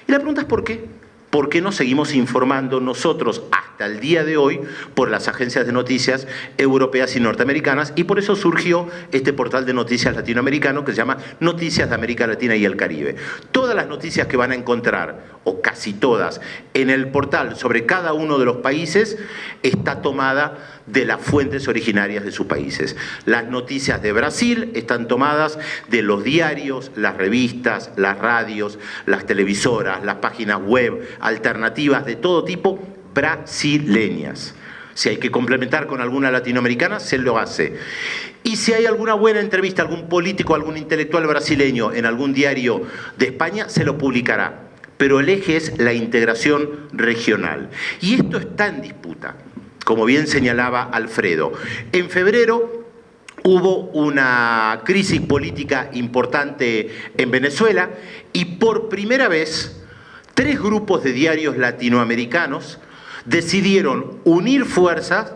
Y la pregunta es ¿por qué? ¿Por qué nos seguimos informando nosotros hasta el día de hoy por las agencias de noticias europeas y norteamericanas? Y por eso surgió este portal de noticias latinoamericano que se llama Noticias de América Latina y el Caribe. Todas las noticias que van a encontrar, o casi todas, en el portal sobre cada uno de los países está tomada de las fuentes originarias de sus países. Las noticias de Brasil están tomadas de los diarios, las revistas, las radios, las televisoras, las páginas web alternativas de todo tipo brasileñas. Si hay que complementar con alguna latinoamericana, se lo hace. Y si hay alguna buena entrevista, algún político, algún intelectual brasileño en algún diario de España, se lo publicará. Pero el eje es la integración regional. Y esto está en disputa, como bien señalaba Alfredo. En febrero hubo una crisis política importante en Venezuela y por primera vez 3 grupos de diarios latinoamericanos decidieron unir fuerzas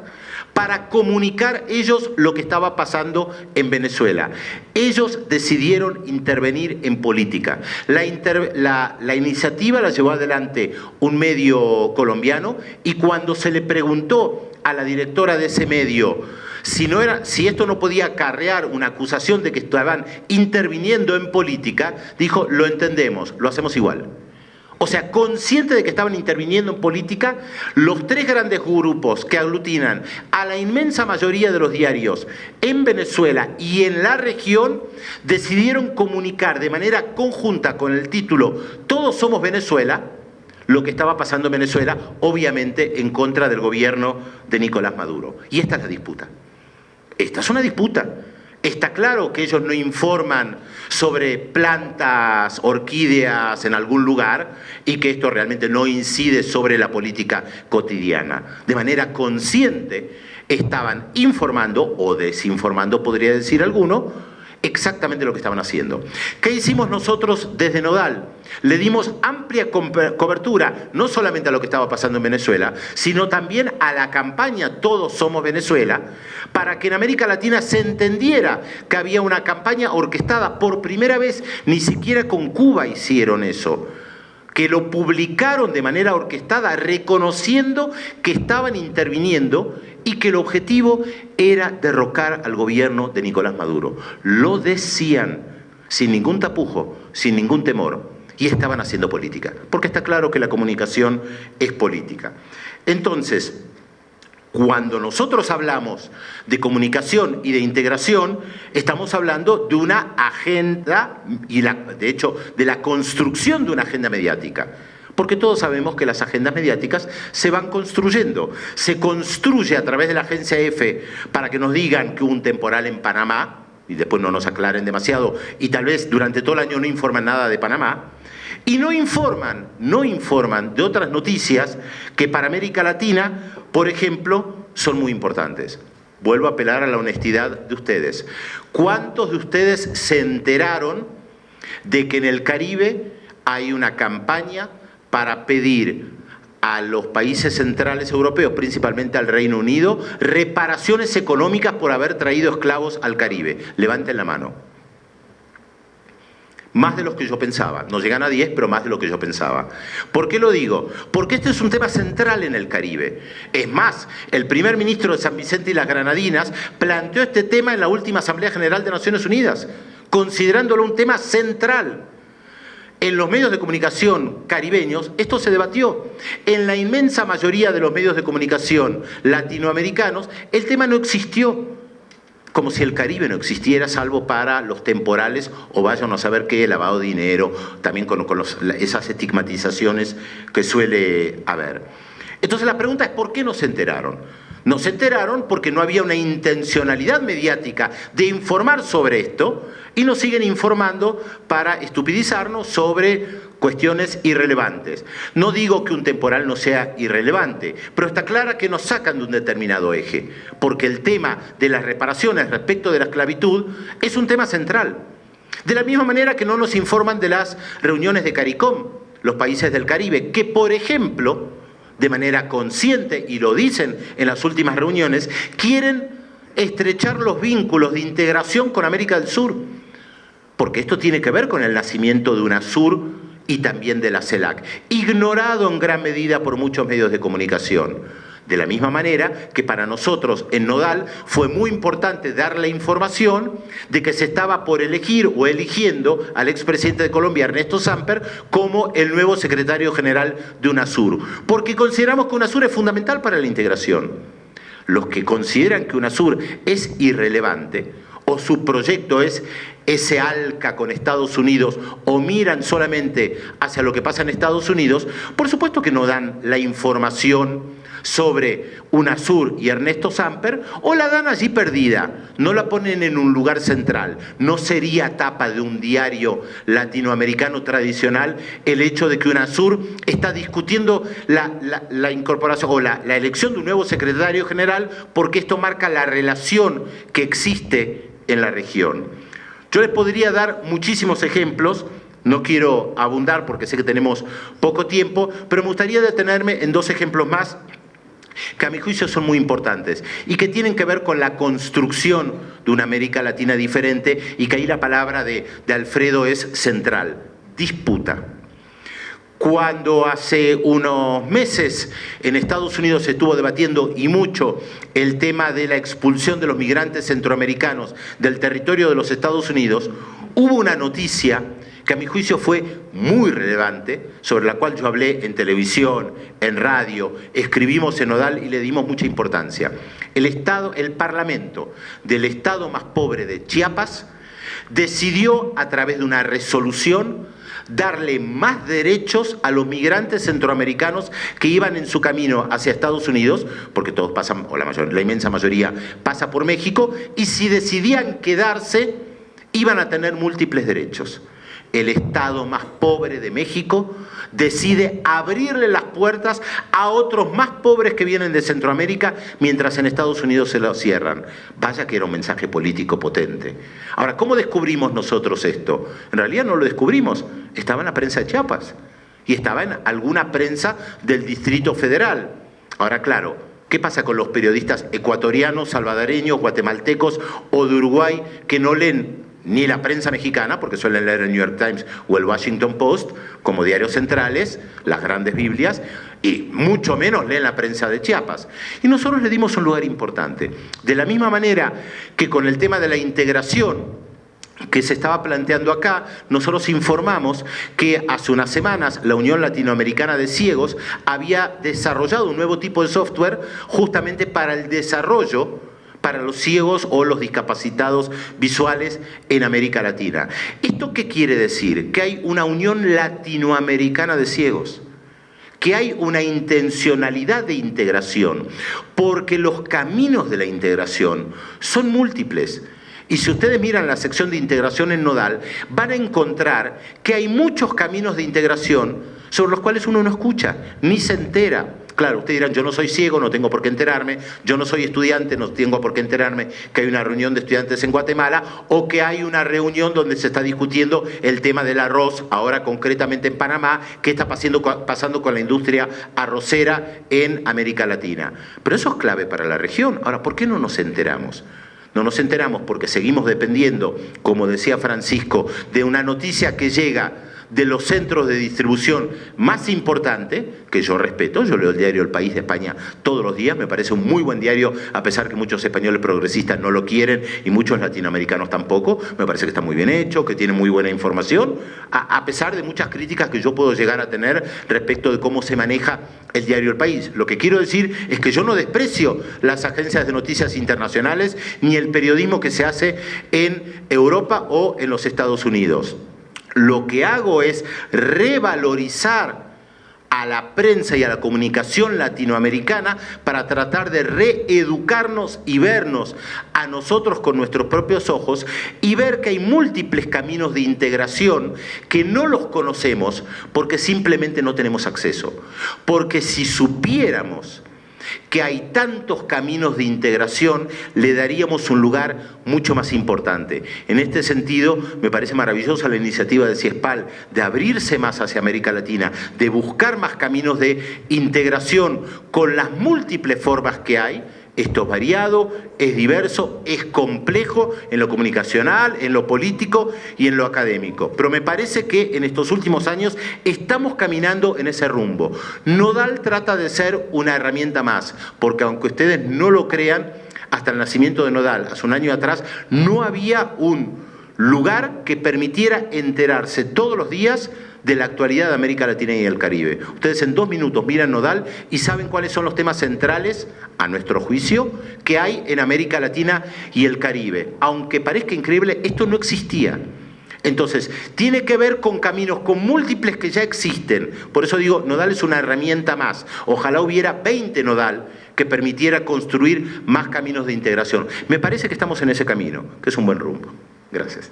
para comunicar ellos lo que estaba pasando en Venezuela. Ellos decidieron intervenir en política. La iniciativa la llevó adelante un medio colombiano, y cuando se le preguntó a la directora de ese medio si esto no podía acarrear una acusación de que estaban interviniendo en política, dijo: lo entendemos, lo hacemos igual. O sea, consciente de que estaban interviniendo en política, los 3 grandes grupos que aglutinan a la inmensa mayoría de los diarios en Venezuela y en la región decidieron comunicar de manera conjunta con el título "Todos somos Venezuela" lo que estaba pasando en Venezuela, obviamente en contra del gobierno de Nicolás Maduro. Y esta es la disputa. Esta es una disputa. Está claro que ellos no informan sobre plantas, orquídeas en algún lugar, y que esto realmente no incide sobre la política cotidiana. De manera consciente estaban informando, o desinformando podría decir alguno, exactamente lo que estaban haciendo. ¿Qué hicimos nosotros desde Nodal? Le dimos amplia cobertura, no solamente a lo que estaba pasando en Venezuela, sino también a la campaña Todos Somos Venezuela, para que en América Latina se entendiera que había una campaña orquestada por primera vez. Ni siquiera con Cuba hicieron eso, que lo publicaron de manera orquestada, reconociendo que estaban interviniendo y que el objetivo era derrocar al gobierno de Nicolás Maduro. Lo decían sin ningún tapujo, sin ningún temor, y estaban haciendo política, porque está claro que la comunicación es política. Entonces, cuando nosotros hablamos de comunicación y de integración, estamos hablando de una agenda, y de hecho, de la construcción de una agenda mediática. Porque todos sabemos que las agendas mediáticas se van construyendo. Se construye a través de la agencia EFE para que nos digan que hubo un temporal en Panamá, y después no nos aclaren demasiado, y tal vez durante todo el año no informan nada de Panamá, y no informan de otras noticias que para América Latina, por ejemplo, son muy importantes. Vuelvo a apelar a la honestidad de ustedes. ¿Cuántos de ustedes se enteraron de que en el Caribe hay una campaña para pedir a los países centrales europeos, principalmente al Reino Unido, reparaciones económicas por haber traído esclavos al Caribe? Levanten la mano. Más de los que yo pensaba. No llegan a 10, pero más de lo que yo pensaba. ¿Por qué lo digo? Porque este es un tema central en el Caribe. Es más, el primer ministro de San Vicente y las Granadinas planteó este tema en la última Asamblea General de Naciones Unidas, considerándolo un tema central. En los medios de comunicación caribeños esto se debatió. En la inmensa mayoría de los medios de comunicación latinoamericanos el tema no existió. Como si el Caribe no existiera, salvo para los temporales o vayan a saber qué, lavado de dinero, también con esas estigmatizaciones que suele haber. Entonces la pregunta es ¿por qué no se enteraron? No se enteraron porque no había una intencionalidad mediática de informar sobre esto y nos siguen informando para estupidizarnos sobre cuestiones irrelevantes. No digo que un temporal no sea irrelevante, pero está clara que nos sacan de un determinado eje, porque el tema de las reparaciones respecto de la esclavitud es un tema central. De la misma manera que no nos informan de las reuniones de CARICOM, los países del Caribe, que por ejemplo, de manera consciente, y lo dicen en las últimas reuniones, quieren estrechar los vínculos de integración con América del Sur, porque esto tiene que ver con el nacimiento de UNASUR y también de la CELAC, ignorado en gran medida por muchos medios de comunicación. De la misma manera que para nosotros en Nodal fue muy importante dar la información de que se estaba por elegir o eligiendo al expresidente de Colombia, Ernesto Samper, como el nuevo secretario general de UNASUR, porque consideramos que UNASUR es fundamental para la integración. Los que consideran que UNASUR es irrelevante o su proyecto es ese ALCA con Estados Unidos o miran solamente hacia lo que pasa en Estados Unidos, por supuesto que no dan la información sobre UNASUR y Ernesto Samper, o la dan allí perdida, no la ponen en un lugar central. No sería tapa de un diario latinoamericano tradicional el hecho de que UNASUR está discutiendo la incorporación o la elección de un nuevo secretario general, porque esto marca la relación que existe en la región. Yo les podría dar muchísimos ejemplos. No quiero abundar porque sé que tenemos poco tiempo, pero me gustaría detenerme en dos ejemplos más que a mi juicio son muy importantes y que tienen que ver con la construcción de una América Latina diferente, y que ahí la palabra de Alfredo es central: disputa. Cuando hace unos meses en Estados Unidos se estuvo debatiendo y mucho el tema de la expulsión de los migrantes centroamericanos del territorio de los Estados Unidos, hubo una noticia que a mi juicio fue muy relevante, sobre la cual yo hablé en televisión, en radio, escribimos en Nodal y le dimos mucha importancia. El Parlamento del estado más pobre de Chiapas decidió, a través de una resolución, darle más derechos a los migrantes centroamericanos que iban en su camino hacia Estados Unidos, porque todos pasan, o la inmensa mayoría pasa por México, y si decidían quedarse, iban a tener múltiples derechos. El estado más pobre de México decide abrirle las puertas a otros más pobres que vienen de Centroamérica, mientras en Estados Unidos se lo cierran. Vaya que era un mensaje político potente. Ahora, ¿cómo descubrimos nosotros esto? En realidad no lo descubrimos, estaba en la prensa de Chiapas y estaba en alguna prensa del Distrito Federal. Ahora, claro, ¿qué pasa con los periodistas ecuatorianos, salvadoreños, guatemaltecos o de Uruguay que no leen ni la prensa mexicana, porque suelen leer el New York Times o el Washington Post como diarios centrales, las grandes Biblias, y mucho menos leen la prensa de Chiapas? Y nosotros le dimos un lugar importante. De la misma manera que con el tema de la integración que se estaba planteando acá, nosotros informamos que hace unas semanas la Unión Latinoamericana de Ciegos había desarrollado un nuevo tipo de software justamente para el desarrollo para los ciegos o los discapacitados visuales en América Latina. ¿Esto qué quiere decir? Que hay una Unión Latinoamericana de Ciegos, que hay una intencionalidad de integración, porque los caminos de la integración son múltiples. Y si ustedes miran la sección de integración en Nodal, van a encontrar que hay muchos caminos de integración sobre los cuales uno no escucha, ni se entera. Claro, ustedes dirán, yo no soy ciego, no tengo por qué enterarme, yo no soy estudiante, no tengo por qué enterarme que hay una reunión de estudiantes en Guatemala o que hay una reunión donde se está discutiendo el tema del arroz, ahora concretamente en Panamá, qué está pasando con la industria arrocera en América Latina. Pero eso es clave para la región. Ahora, ¿por qué no nos enteramos? No nos enteramos porque seguimos dependiendo, como decía Francisco, de una noticia que llega de los centros de distribución más importantes, que yo respeto. Yo leo el diario El País de España todos los días, me parece un muy buen diario, a pesar que muchos españoles progresistas no lo quieren y muchos latinoamericanos tampoco. Me parece que está muy bien hecho, que tiene muy buena información, a pesar de muchas críticas que yo puedo llegar a tener respecto de cómo se maneja el diario El País. Lo que quiero decir es que yo no desprecio las agencias de noticias internacionales ni el periodismo que se hace en Europa o en los Estados Unidos. Lo que hago es revalorizar a la prensa y a la comunicación latinoamericana para tratar de reeducarnos y vernos a nosotros con nuestros propios ojos y ver que hay múltiples caminos de integración que no los conocemos porque simplemente no tenemos acceso. Porque si supiéramos que hay tantos caminos de integración, le daríamos un lugar mucho más importante. En este sentido, me parece maravillosa la iniciativa de CIESPAL de abrirse más hacia América Latina, de buscar más caminos de integración con las múltiples formas que hay. Esto es variado, es diverso, es complejo en lo comunicacional, en lo político y en lo académico. Pero me parece que en estos últimos años estamos caminando en ese rumbo. Nodal trata de ser una herramienta más, porque aunque ustedes no lo crean, hasta el nacimiento de Nodal, hace un año atrás, no había un lugar que permitiera enterarse todos los días de la actualidad de América Latina y el Caribe. Ustedes en 2 minutos miran Nodal y saben cuáles son los temas centrales, a nuestro juicio, que hay en América Latina y el Caribe. Aunque parezca increíble, esto no existía. Entonces, tiene que ver con caminos, con múltiples que ya existen. Por eso digo, Nodal es una herramienta más. Ojalá hubiera 20 Nodal que permitiera construir más caminos de integración. Me parece que estamos en ese camino, que es un buen rumbo. Gracias.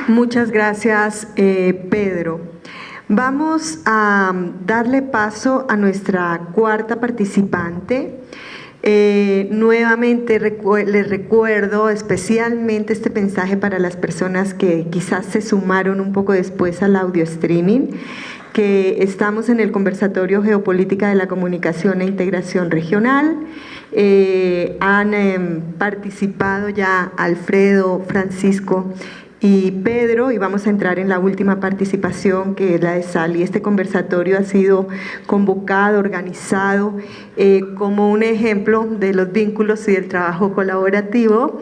Muchas gracias, Pedro. Vamos a darle paso a nuestra cuarta participante. Nuevamente les recuerdo especialmente este mensaje para las personas que quizás se sumaron un poco después al audio streaming, que estamos en el Conversatorio Geopolítica de la Comunicación e Integración Regional. Han participado ya Alfredo, Francisco y Pedro, y vamos a entrar en la última participación, que es la de Sally. Este conversatorio ha sido convocado, organizado como un ejemplo de los vínculos y del trabajo colaborativo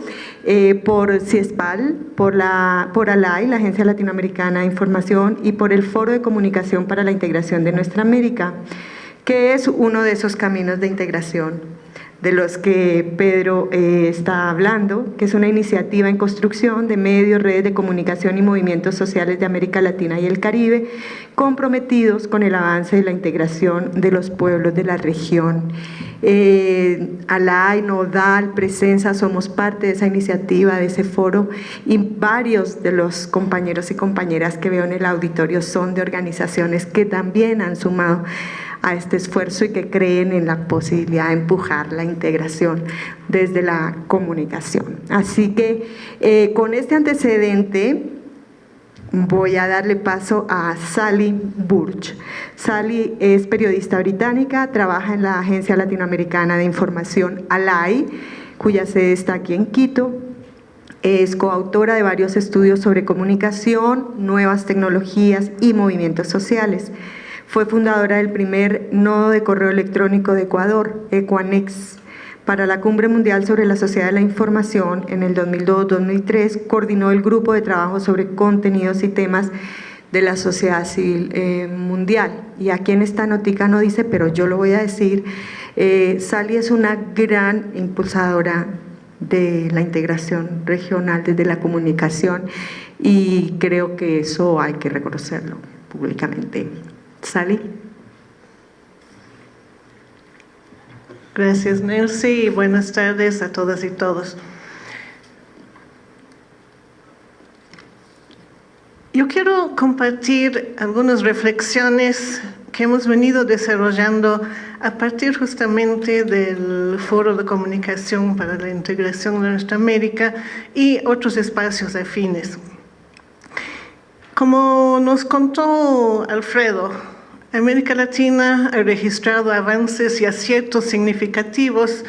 por CIESPAL, por ALAI, la Agencia Latinoamericana de Información, y por el Foro de Comunicación para la Integración de Nuestra América, que es uno de esos caminos de integración de los que Pedro está hablando, que es una iniciativa en construcción de medios, redes de comunicación y movimientos sociales de América Latina y el Caribe, comprometidos con el avance de la integración de los pueblos de la región. ALAI, Nodal, Presenza, somos parte de esa iniciativa, de ese foro, y varios de los compañeros y compañeras que veo en el auditorio son de organizaciones que también han sumado a este esfuerzo y que creen en la posibilidad de empujar la integración desde la comunicación. Así que con este antecedente voy a darle paso a Sally Burch. Sally es periodista británica, trabaja en la Agencia Latinoamericana de Información ALAI, cuya sede está aquí en Quito. Es coautora de varios estudios sobre comunicación, nuevas tecnologías y movimientos sociales. Fue fundadora del primer nodo de correo electrónico de Ecuador, Ecuanex. Para la Cumbre Mundial sobre la Sociedad de la Información en el 2002-2003, coordinó el grupo de trabajo sobre contenidos y temas de la sociedad civil mundial. Y aquí en esta notica no dice, pero yo lo voy a decir, Sally es una gran impulsadora de la integración regional desde la comunicación, y creo que eso hay que reconocerlo públicamente. Sally. Gracias, Nelcy, y buenas tardes a todas y todos. Yo quiero compartir algunas reflexiones que hemos venido desarrollando a partir justamente del Foro de Comunicación para la Integración de Nuestra América y otros espacios afines. Como nos contó Alfredo, América Latina ha registrado avances y aciertos significativos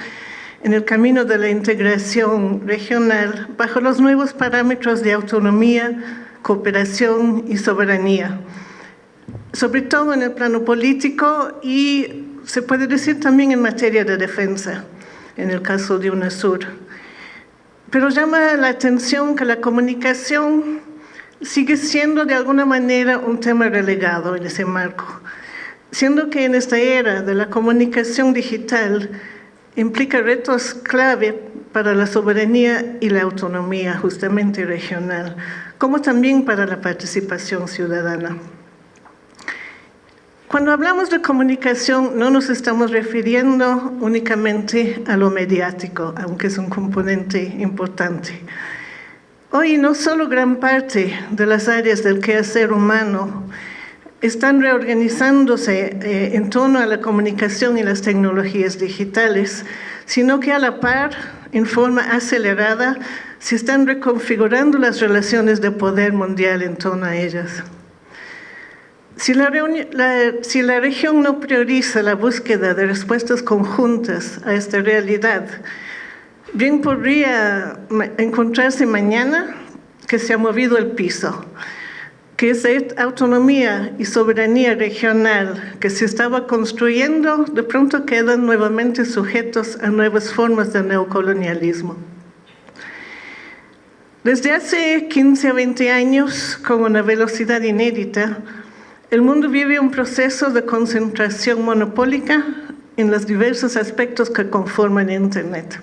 en el camino de la integración regional bajo los nuevos parámetros de autonomía, cooperación y soberanía, sobre todo en el plano político y se puede decir también en materia de defensa, en el caso de UNASUR. Pero llama la atención que la comunicación sigue siendo de alguna manera un tema relegado en ese marco, siendo que en esta era de la comunicación digital implica retos clave para la soberanía y la autonomía justamente regional, como también para la participación ciudadana. Cuando hablamos de comunicación, no nos estamos refiriendo únicamente a lo mediático, aunque es un componente importante. Hoy no solo gran parte de las áreas del quehacer humano están reorganizándose en torno a la comunicación y las tecnologías digitales, sino que a la par, en forma acelerada, se están reconfigurando las relaciones de poder mundial en torno a ellas. Si la región no prioriza la búsqueda de respuestas conjuntas a esta realidad, bien podría encontrarse mañana que se ha movido el piso, que esa autonomía y soberanía regional que se estaba construyendo, de pronto quedan nuevamente sujetos a nuevas formas de neocolonialismo. Desde hace 15 a 20 años, con una velocidad inédita, el mundo vive un proceso de concentración monopólica en los diversos aspectos que conforman Internet.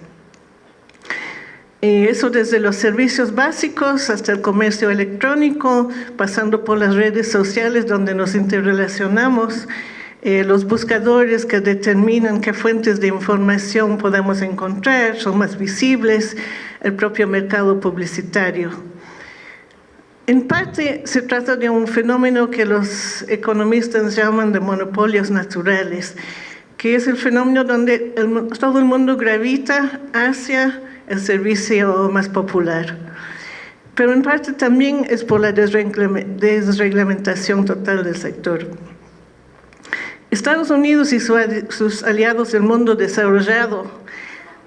Eso desde los servicios básicos hasta el comercio electrónico, pasando por las redes sociales donde nos interrelacionamos, los buscadores que determinan qué fuentes de información podemos encontrar son más visibles, el propio mercado publicitario. En parte se trata de un fenómeno que los economistas llaman de monopolios naturales, que es el fenómeno donde todo el mundo gravita hacia el servicio más popular. Pero en parte también es por la desreglamentación total del sector. Estados Unidos y sus aliados del mundo desarrollado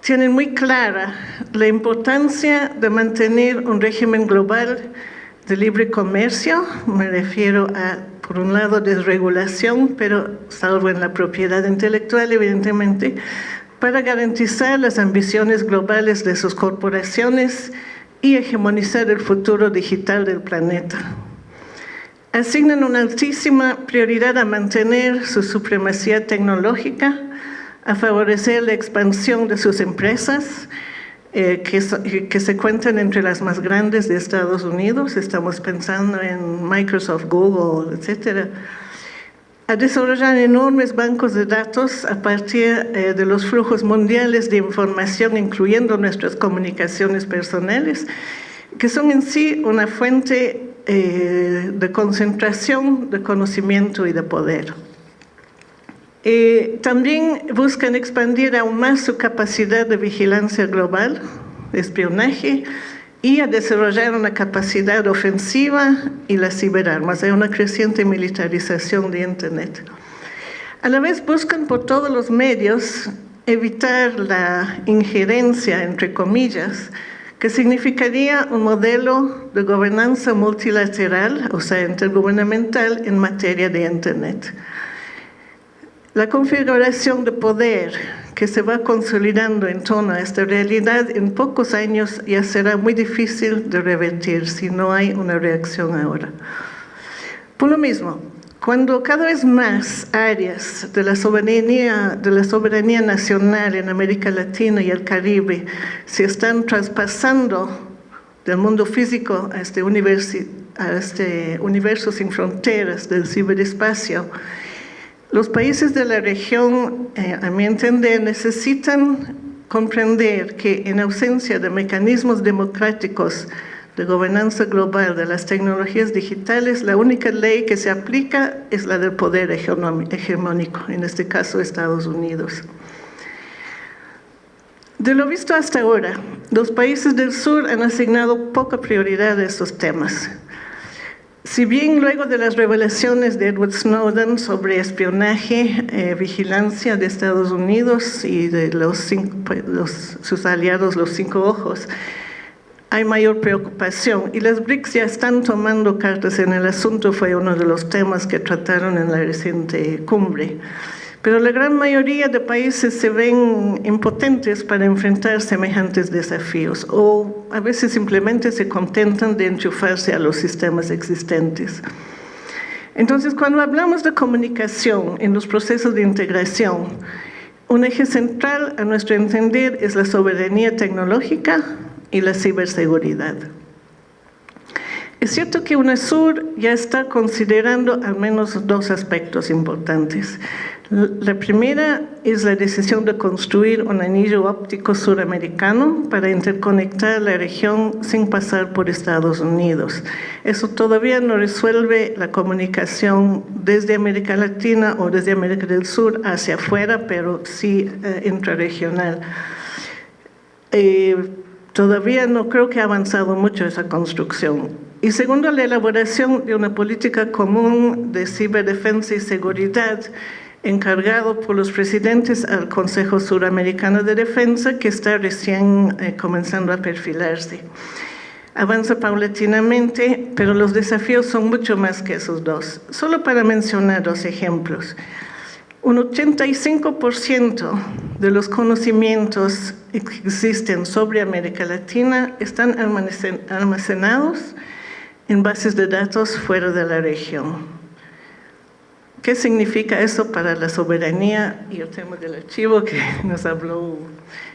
tienen muy clara la importancia de mantener un régimen global de libre comercio, me refiero a, por un lado, desregulación, pero salvo en la propiedad intelectual, evidentemente, para garantizar las ambiciones globales de sus corporaciones y hegemonizar el futuro digital del planeta. Asignan una altísima prioridad a mantener su supremacía tecnológica, a favorecer la expansión de sus empresas, que se cuentan entre las más grandes de Estados Unidos, estamos pensando en Microsoft, Google, etc., a desarrollar enormes bancos de datos a partir de los flujos mundiales de información, incluyendo nuestras comunicaciones personales, que son en sí una fuente de concentración, de conocimiento y de poder. También buscan expandir aún más su capacidad de vigilancia global, de espionaje, y a desarrollar una capacidad ofensiva y las ciberarmas. Hay una creciente militarización de Internet. A la vez buscan por todos los medios evitar la injerencia, entre comillas, que significaría un modelo de gobernanza multilateral, o sea, intergubernamental en materia de Internet. La configuración de poder que se va consolidando en torno a esta realidad en pocos años ya será muy difícil de revertir si no hay una reacción ahora. Por lo mismo, cuando cada vez más áreas de la soberanía nacional en América Latina y el Caribe se están traspasando del mundo físico a este universo sin fronteras del ciberespacio, los países de la región, a mi entender, necesitan comprender que en ausencia de mecanismos democráticos de gobernanza global de las tecnologías digitales, la única ley que se aplica es la del poder hegemónico, en este caso Estados Unidos. De lo visto hasta ahora, los países del sur han asignado poca prioridad a estos temas. Si bien luego de las revelaciones de Edward Snowden sobre espionaje, vigilancia de Estados Unidos y de sus aliados, los 5 ojos, hay mayor preocupación y las BRICS ya están tomando cartas en el asunto, fue uno de los temas que trataron en la reciente cumbre. Pero la gran mayoría de países se ven impotentes para enfrentar semejantes desafíos o a veces simplemente se contentan de enchufarse a los sistemas existentes. Entonces, cuando hablamos de comunicación en los procesos de integración, un eje central a nuestro entender es la soberanía tecnológica y la ciberseguridad. Es cierto que UNASUR ya está considerando al menos dos aspectos importantes. La primera es la decisión de construir un anillo óptico suramericano para interconectar la región sin pasar por Estados Unidos. Eso todavía no resuelve la comunicación desde América Latina o desde América del Sur hacia afuera, pero sí intrarregional. Todavía no creo que ha avanzado mucho esa construcción. Y segundo, la elaboración de una política común de ciberdefensa y seguridad encargado por los presidentes al Consejo Suramericano de Defensa, que está recién comenzando a perfilarse. Avanza paulatinamente, pero los desafíos son mucho más que esos dos. Solo para mencionar dos ejemplos. Un 85% de los conocimientos que existen sobre América Latina están almacenados en bases de datos fuera de la región. ¿Qué significa eso para la soberanía y el tema del archivo que nos habló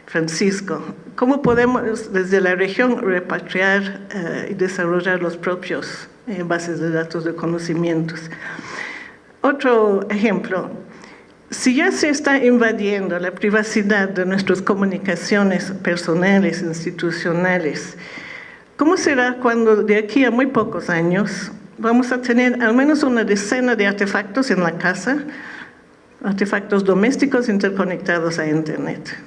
Francisco? ¿Cómo podemos desde la región repatriar y desarrollar los propios bases de datos de conocimientos? Otro ejemplo, si ya se está invadiendo la privacidad de nuestras comunicaciones personales, institucionales, ¿cómo será cuando de aquí a muy pocos años vamos a tener al menos una decena de artefactos en la casa, artefactos domésticos interconectados a Internet?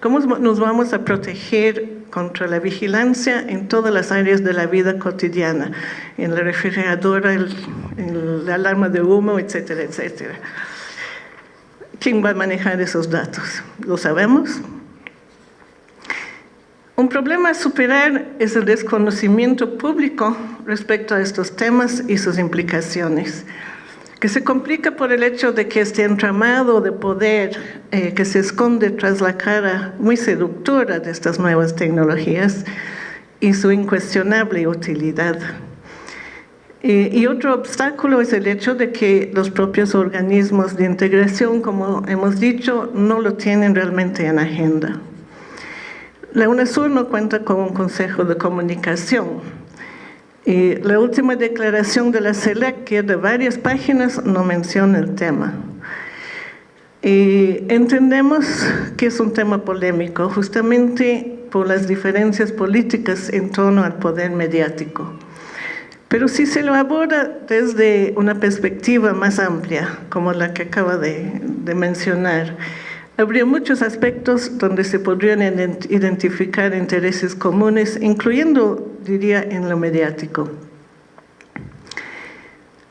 ¿Cómo nos vamos a proteger contra la vigilancia en todas las áreas de la vida cotidiana? En la refrigeradora, la alarma de humo, etcétera, etcétera. ¿Quién va a manejar esos datos? ¿Lo sabemos? Un problema a superar es el desconocimiento público respecto a estos temas y sus implicaciones, que se complica por el hecho de que este entramado de poder que se esconde tras la cara muy seductora de estas nuevas tecnologías y su incuestionable utilidad. Y otro obstáculo es el hecho de que los propios organismos de integración, como hemos dicho, no lo tienen realmente en agenda. La UNASUR no cuenta con un consejo de comunicación. La última declaración de la CELAC, que es de varias páginas, no menciona el tema. Entendemos que es un tema polémico, justamente por las diferencias políticas en torno al poder mediático. Pero si se lo aborda desde una perspectiva más amplia, como la que acaba de mencionar, habría muchos aspectos donde se podrían identificar intereses comunes, incluyendo, diría, en lo mediático.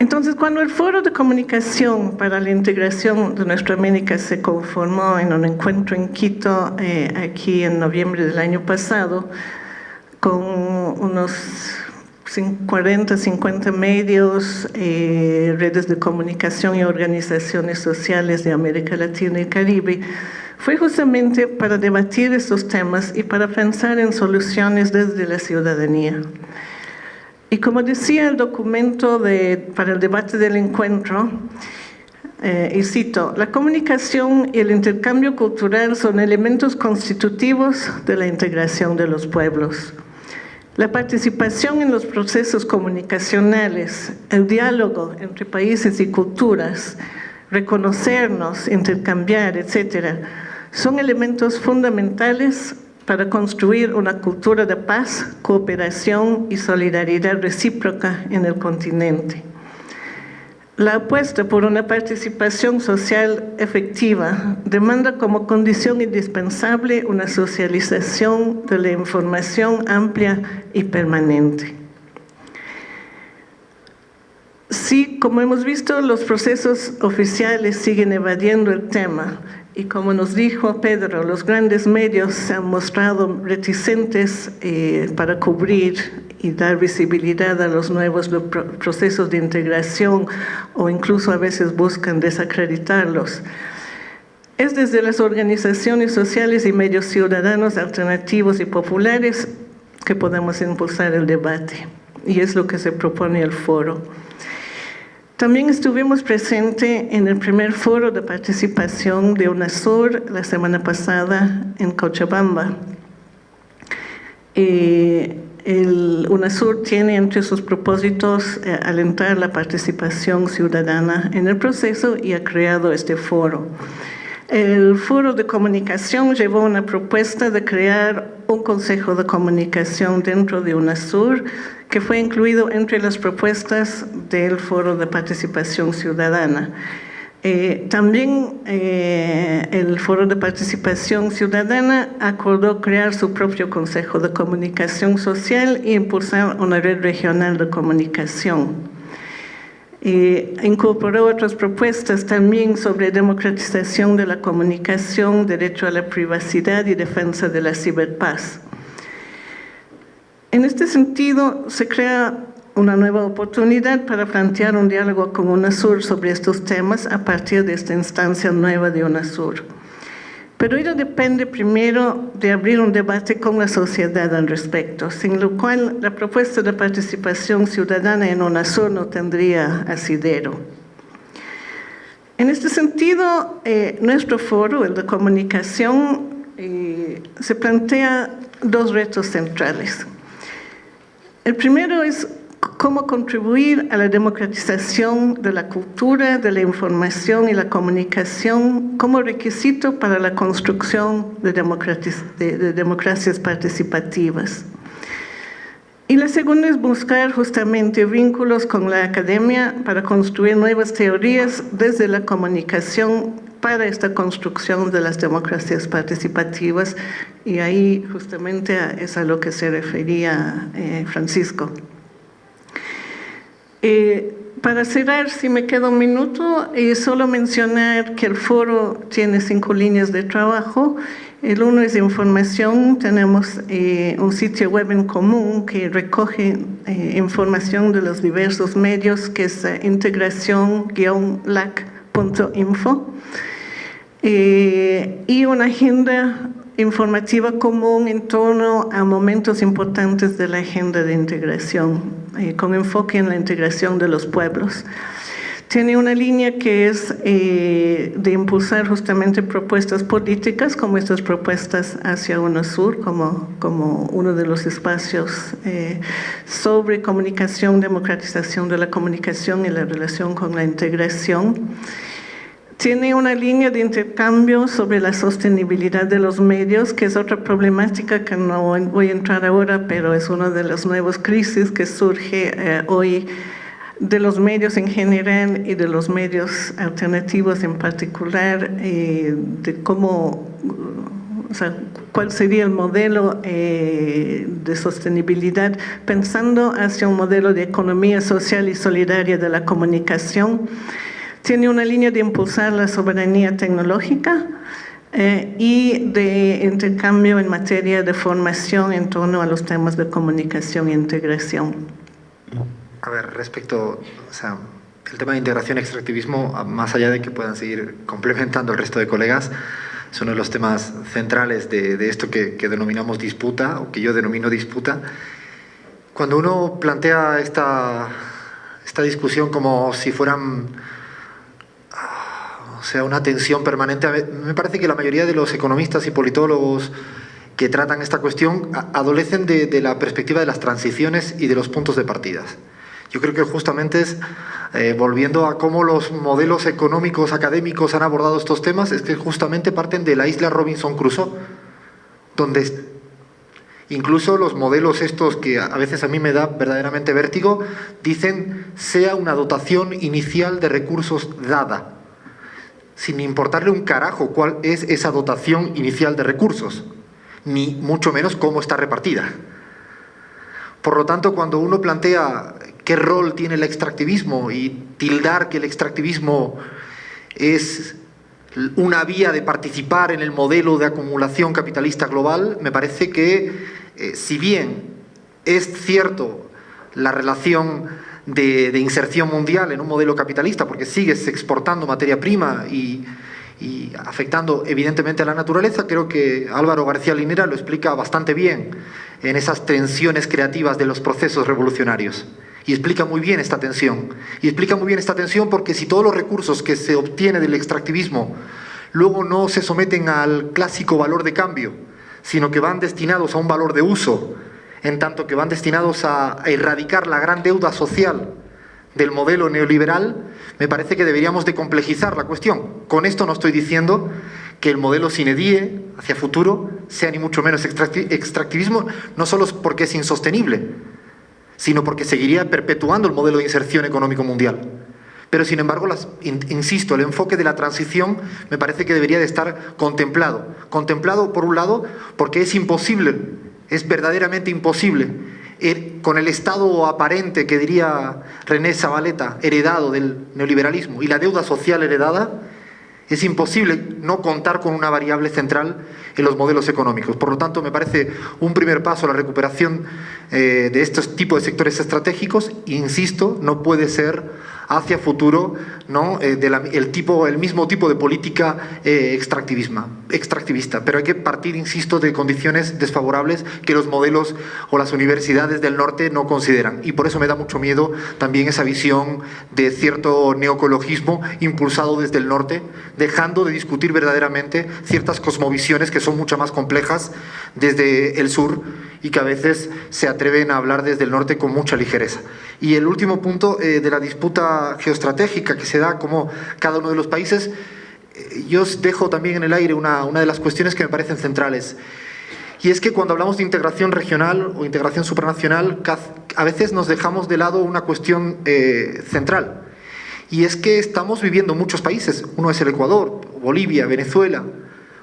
Entonces, cuando el Foro de Comunicación para la Integración de Nuestra América se conformó en un encuentro en Quito, aquí en noviembre del año pasado, con unos 40, 50 medios, redes de comunicación y organizaciones sociales de América Latina y Caribe, fue justamente para debatir estos temas y para pensar en soluciones desde la ciudadanía. Y como decía el documento para el debate del encuentro, y cito, la comunicación y el intercambio cultural son elementos constitutivos de la integración de los pueblos. La participación en los procesos comunicacionales, el diálogo entre países y culturas, reconocernos, intercambiar, etc., son elementos fundamentales para construir una cultura de paz, cooperación y solidaridad recíproca en el continente. La apuesta por una participación social efectiva demanda como condición indispensable una socialización de la información amplia y permanente. Sí, como hemos visto, los procesos oficiales siguen evadiendo el tema y como nos dijo Pedro, los grandes medios se han mostrado reticentes para cubrir y dar visibilidad a los nuevos procesos de integración o incluso a veces buscan desacreditarlos. Es desde las organizaciones sociales y medios ciudadanos alternativos y populares que podemos impulsar el debate y es lo que se propone el foro. También estuvimos presentes en el primer foro de participación de UNASUR la semana pasada en Cochabamba. UNASUR tiene entre sus propósitos alentar la participación ciudadana en el proceso y ha creado este foro. El Foro de Comunicación llevó una propuesta de crear un Consejo de Comunicación dentro de UNASUR, que fue incluido entre las propuestas del Foro de Participación Ciudadana. También el Foro de Participación Ciudadana acordó crear su propio Consejo de Comunicación Social e impulsar una red regional de comunicación. Incorporó otras propuestas también sobre democratización de la comunicación, derecho a la privacidad y defensa de la ciberpaz. En este sentido, se crea una nueva oportunidad para plantear un diálogo con UNASUR sobre estos temas a partir de esta instancia nueva de UNASUR. Pero ello depende primero de abrir un debate con la sociedad al respecto, sin lo cual la propuesta de participación ciudadana en UNASUR no tendría asidero. En este sentido, nuestro foro, el de comunicación, se plantea dos retos centrales. El primero es cómo contribuir a la democratización de la cultura, de la información y la comunicación como requisito para la construcción de democracias participativas. Y la segunda es buscar justamente vínculos con la academia para construir nuevas teorías desde la comunicación para esta construcción de las democracias participativas, y ahí justamente es a lo que se refería Francisco. Para cerrar, si me queda un minuto, solo mencionar que el foro tiene 5 líneas de trabajo. El uno es información. Tenemos un sitio web en común que recoge información de los diversos medios, que es integración-lac.info, y una agenda informativa común en torno a momentos importantes de la agenda de integración, con enfoque en la integración de los pueblos. Tiene una línea que es de impulsar justamente propuestas políticas, como estas propuestas hacia UNASUR, como uno de los espacios sobre comunicación, democratización de la comunicación y la relación con la integración. Tiene una línea de intercambio sobre la sostenibilidad de los medios, que es otra problemática que no voy a entrar ahora, pero es una de las nuevas crisis que surge hoy de los medios en general y de los medios alternativos en particular, de cómo, o sea, cuál sería el modelo de sostenibilidad, pensando hacia un modelo de economía social y solidaria de la comunicación. Tiene una línea de impulsar la soberanía tecnológica y de intercambio en materia de formación en torno a los temas de comunicación e integración. A ver, respecto, o sea, el tema de integración y extractivismo, más allá de que puedan seguir complementando el resto de colegas, es uno de los temas centrales de esto que denominamos disputa, o que yo denomino disputa. Cuando uno plantea esta discusión como si fueran, o sea, una tensión permanente, me parece que la mayoría de los economistas y politólogos que tratan esta cuestión adolecen de la perspectiva de las transiciones y de los puntos de partida. Yo creo que justamente es, volviendo a cómo los modelos económicos académicos han abordado estos temas, es que justamente parten de la isla Robinson Crusoe, donde incluso los modelos estos que a veces a mí me da verdaderamente vértigo, dicen sea una dotación inicial de recursos dada, sin importarle un carajo cuál es esa dotación inicial de recursos, ni mucho menos cómo está repartida. Por lo tanto, cuando uno plantea qué rol tiene el extractivismo y tildar que el extractivismo es una vía de participar en el modelo de acumulación capitalista global, me parece que, si bien es cierto la relación de inserción mundial en un modelo capitalista, porque sigues exportando materia prima y afectando evidentemente a la naturaleza, creo que Álvaro García Linera lo explica bastante bien en esas tensiones creativas de los procesos revolucionarios. Y explica muy bien esta tensión. Y explica muy bien esta tensión porque si todos los recursos que se obtienen del extractivismo luego no se someten al clásico valor de cambio, sino que van destinados a un valor de uso, en tanto que van destinados a erradicar la gran deuda social del modelo neoliberal, me parece que deberíamos de complejizar la cuestión. Con esto no estoy diciendo que el modelo sine die, hacia futuro, sea ni mucho menos extractivismo, no solo porque es insostenible, sino porque seguiría perpetuando el modelo de inserción económico mundial. Pero, sin embargo, insisto, el enfoque de la transición me parece que debería de estar contemplado. Contemplado, por un lado, porque es imposible, es verdaderamente imposible, con el estado aparente, que diría René Zavaleta, heredado del neoliberalismo, y la deuda social heredada, es imposible no contar con una variable central en los modelos económicos. Por lo tanto, me parece un primer paso la recuperación de estos tipos de sectores estratégicos. Insisto, no puede ser hacia futuro, ¿no?, el mismo tipo de política extractivista. Pero hay que partir, insisto, de condiciones desfavorables que los modelos o las universidades del norte no consideran. Y por eso me da mucho miedo también esa visión de cierto neoecologismo impulsado desde el norte, dejando de discutir verdaderamente ciertas cosmovisiones que son mucho más complejas desde el sur y que a veces se atreven a hablar desde el norte con mucha ligereza. Y el último punto de la disputa geoestratégica que se da como cada uno de los países, yo os dejo también en el aire una de las cuestiones que me parecen centrales. Y es que cuando hablamos de integración regional o integración supranacional, a veces nos dejamos de lado una cuestión central. Y es que estamos viviendo en muchos países, uno es el Ecuador, Bolivia, Venezuela,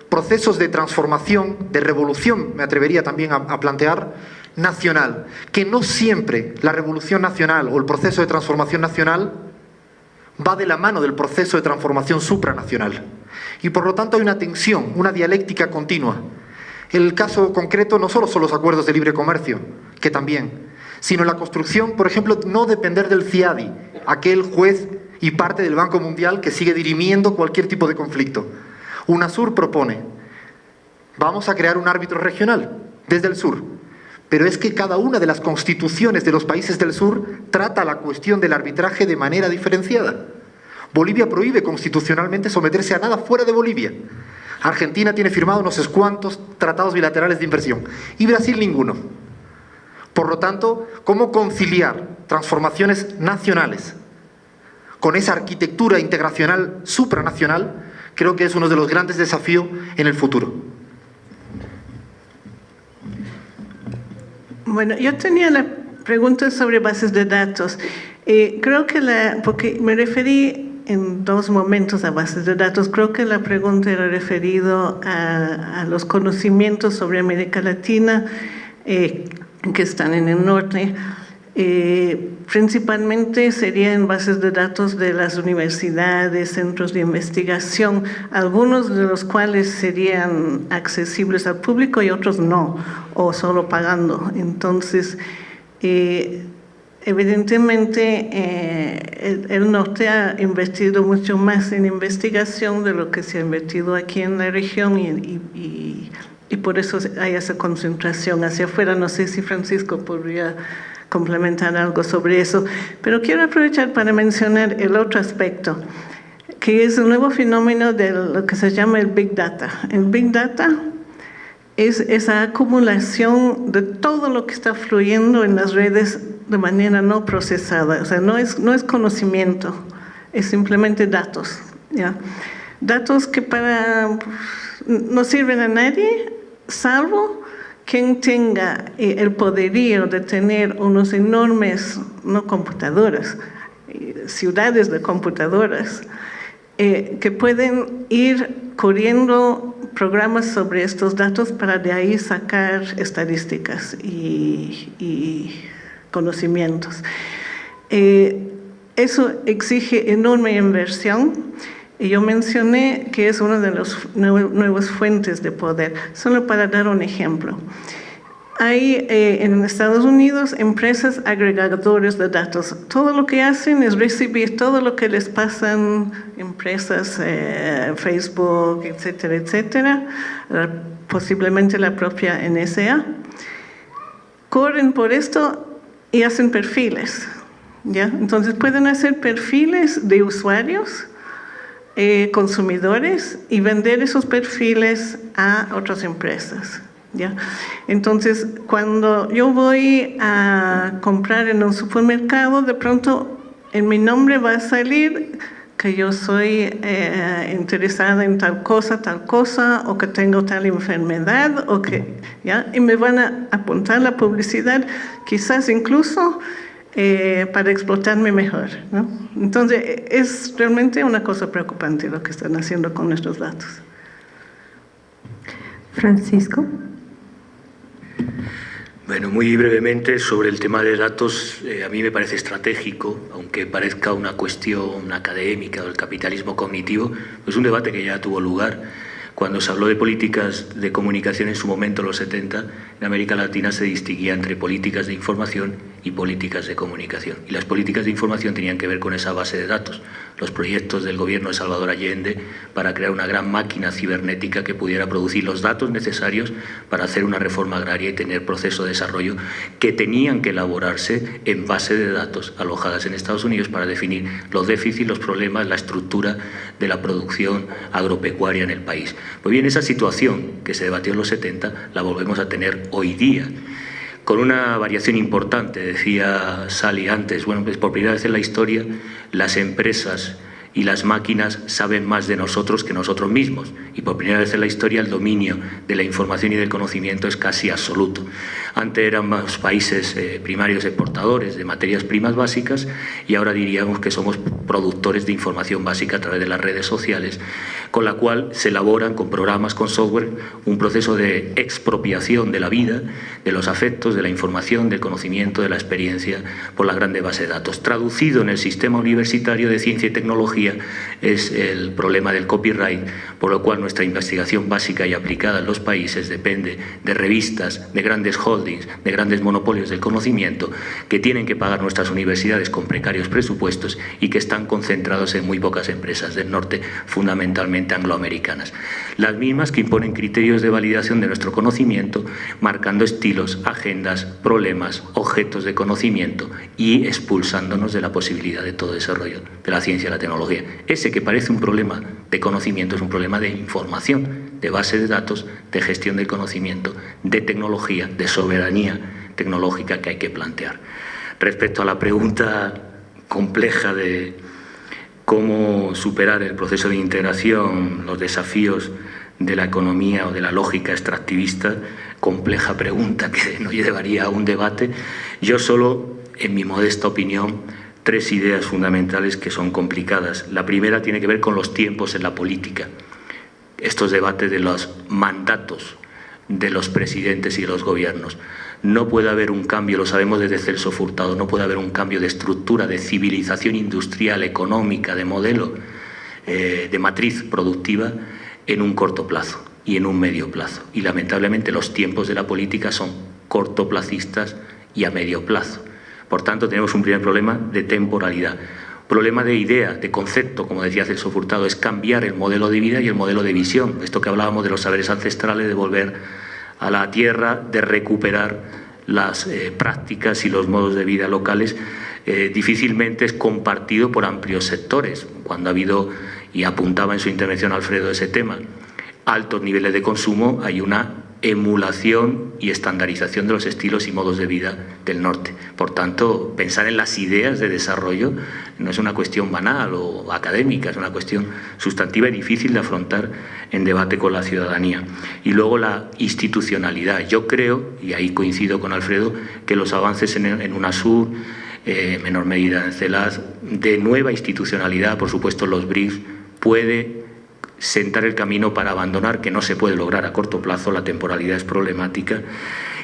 procesos de transformación, de revolución, me atrevería también a plantear, nacional, que no siempre la revolución nacional o el proceso de transformación nacional va de la mano del proceso de transformación supranacional. Y por lo tanto hay una tensión, una dialéctica continua. El caso concreto no solo son los acuerdos de libre comercio, que también, sino la construcción, por ejemplo, no depender del CIADI, aquel juez y parte del Banco Mundial que sigue dirimiendo cualquier tipo de conflicto. UNASUR propone, vamos a crear un árbitro regional desde el sur, pero es que cada una de las constituciones de los países del sur trata la cuestión del arbitraje de manera diferenciada. Bolivia prohíbe constitucionalmente someterse a nada fuera de Bolivia. Argentina tiene firmado no sé cuántos tratados bilaterales de inversión y Brasil ninguno. Por lo tanto, ¿cómo conciliar transformaciones nacionales con esa arquitectura integracional supranacional? Creo que es uno de los grandes desafíos en el futuro. Bueno, yo tenía la pregunta sobre bases de datos. Creo que porque me referí en dos momentos a bases de datos. Creo que la pregunta era referido a los conocimientos sobre América Latina que están en el norte. Principalmente serían bases de datos de las universidades, centros de investigación, algunos de los cuales serían accesibles al público y otros no, o solo pagando. Entonces, evidentemente, el norte ha invertido mucho más en investigación de lo que se ha invertido aquí en la región y por eso hay esa concentración hacia afuera. No sé si Francisco podría complementar algo sobre eso, pero quiero aprovechar para mencionar el otro aspecto, que es un nuevo fenómeno de lo que se llama el Big Data. El Big Data es esa acumulación de todo lo que está fluyendo en las redes de manera no procesada, o sea, no es conocimiento, es simplemente datos, ¿ya? Datos que no sirven a nadie, salvo quien tenga el poderío de tener unos enormes, no computadoras, ciudades de computadoras, que pueden ir corriendo programas sobre estos datos para de ahí sacar estadísticas y conocimientos. Eso exige enorme inversión. Y yo mencioné que es una de las nuevas fuentes de poder, solo para dar un ejemplo. Hay en Estados Unidos empresas agregadoras de datos. Todo lo que hacen es recibir todo lo que les pasan empresas, Facebook, etcétera, etcétera, posiblemente la propia NSA. Corren por esto y hacen perfiles, ¿ya? Entonces pueden hacer perfiles de usuarios, consumidores, y vender esos perfiles a otras empresas. ¿ya? Entonces, cuando yo voy a comprar en un supermercado, de pronto en mi nombre va a salir que yo soy interesada en tal cosa, o que tengo tal enfermedad, o que, ¿ya? Y me van a apuntar la publicidad, quizás incluso para explotarme mejor, ¿no? Entonces, es realmente una cosa preocupante lo que están haciendo con nuestros datos. Francisco. Bueno, muy brevemente sobre el tema de datos, a mí me parece estratégico, aunque parezca una cuestión académica del capitalismo cognitivo, es un debate que ya tuvo lugar. Cuando se habló de políticas de comunicación en su momento, en los 70, en América Latina se distinguía entre políticas de información y políticas de comunicación. Y las políticas de información tenían que ver con esa base de datos, los proyectos del gobierno de Salvador Allende para crear una gran máquina cibernética que pudiera producir los datos necesarios para hacer una reforma agraria y tener proceso de desarrollo que tenían que elaborarse en base de datos alojadas en Estados Unidos para definir los déficits, los problemas, la estructura de la producción agropecuaria en el país. Pues bien, esa situación que se debatió en los 70 la volvemos a tener hoy día, con una variación importante. Decía Sally antes, bueno, pues por primera vez en la historia las empresas y las máquinas saben más de nosotros que nosotros mismos, y por primera vez en la historia el dominio de la información y del conocimiento es casi absoluto. Antes éramos países primarios exportadores de materias primas básicas y ahora diríamos que somos productores de información básica a través de las redes sociales, con la cual se elaboran con programas, con software, un proceso de expropiación de la vida, de los afectos, de la información, del conocimiento, de la experiencia por la grande base de datos. Traducido en el sistema universitario de ciencia y tecnología es el problema del copyright, por lo cual nuestra investigación básica y aplicada en los países depende de revistas, de grandes holdings, de grandes monopolios del conocimiento que tienen que pagar nuestras universidades con precarios presupuestos y que están concentrados en muy pocas empresas del norte, fundamentalmente angloamericanas. Las mismas que imponen criterios de validación de nuestro conocimiento, marcando estilos, agendas, problemas, objetos de conocimiento y expulsándonos de la posibilidad de todo desarrollo de la ciencia y la tecnología. Ese que parece un problema de conocimiento es un problema de información, de base de datos, de gestión del conocimiento, de tecnología, de soberanía tecnológica que hay que plantear. Respecto a la pregunta compleja de cómo superar el proceso de integración, los desafíos de la economía o de la lógica extractivista, compleja pregunta que nos llevaría a un debate, yo solo, en mi modesta opinión, 3 ideas fundamentales que son complicadas. La primera tiene que ver con los tiempos en la política. Estos debates de los mandatos de los presidentes y de los gobiernos. No puede haber un cambio, lo sabemos desde Celso Furtado, no puede haber un cambio de estructura, de civilización industrial, económica, de modelo, de matriz productiva en un corto plazo y en un medio plazo. Y lamentablemente los tiempos de la política son cortoplacistas y a medio plazo. Por tanto, tenemos un primer problema de temporalidad. Problema de idea, de concepto, como decía Celso Furtado, es cambiar el modelo de vida y el modelo de visión. Esto que hablábamos de los saberes ancestrales, de volver a la tierra, de recuperar las prácticas y los modos de vida locales, difícilmente es compartido por amplios sectores. Cuando ha habido, y apuntaba en su intervención Alfredo ese tema, altos niveles de consumo, hay una emulación y estandarización de los estilos y modos de vida del norte. Por tanto, pensar en las ideas de desarrollo no es una cuestión banal o académica, es una cuestión sustantiva y difícil de afrontar en debate con la ciudadanía. Y luego la institucionalidad. Yo creo, y ahí coincido con Alfredo, que los avances en UNASUR, en menor medida en CELAD, de nueva institucionalidad, por supuesto los BRICS, puede sentar el camino para abandonar, que no se puede lograr a corto plazo, la temporalidad es problemática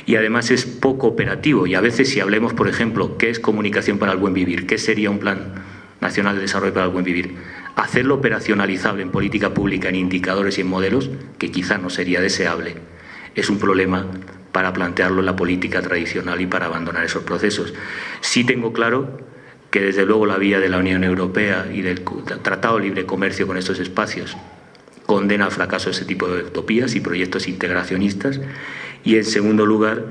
y además es poco operativo. Y a veces, si hablemos, por ejemplo, ¿qué es comunicación para el buen vivir? ¿Qué sería un plan nacional de desarrollo para el buen vivir? Hacerlo operacionalizable en política pública, en indicadores y en modelos, que quizá no sería deseable, es un problema para plantearlo en la política tradicional y para abandonar esos procesos. Sí tengo claro que desde luego la vía de la Unión Europea y del Tratado de Libre Comercio con estos espacios condena al fracaso ese tipo de utopías y proyectos integracionistas, y en segundo lugar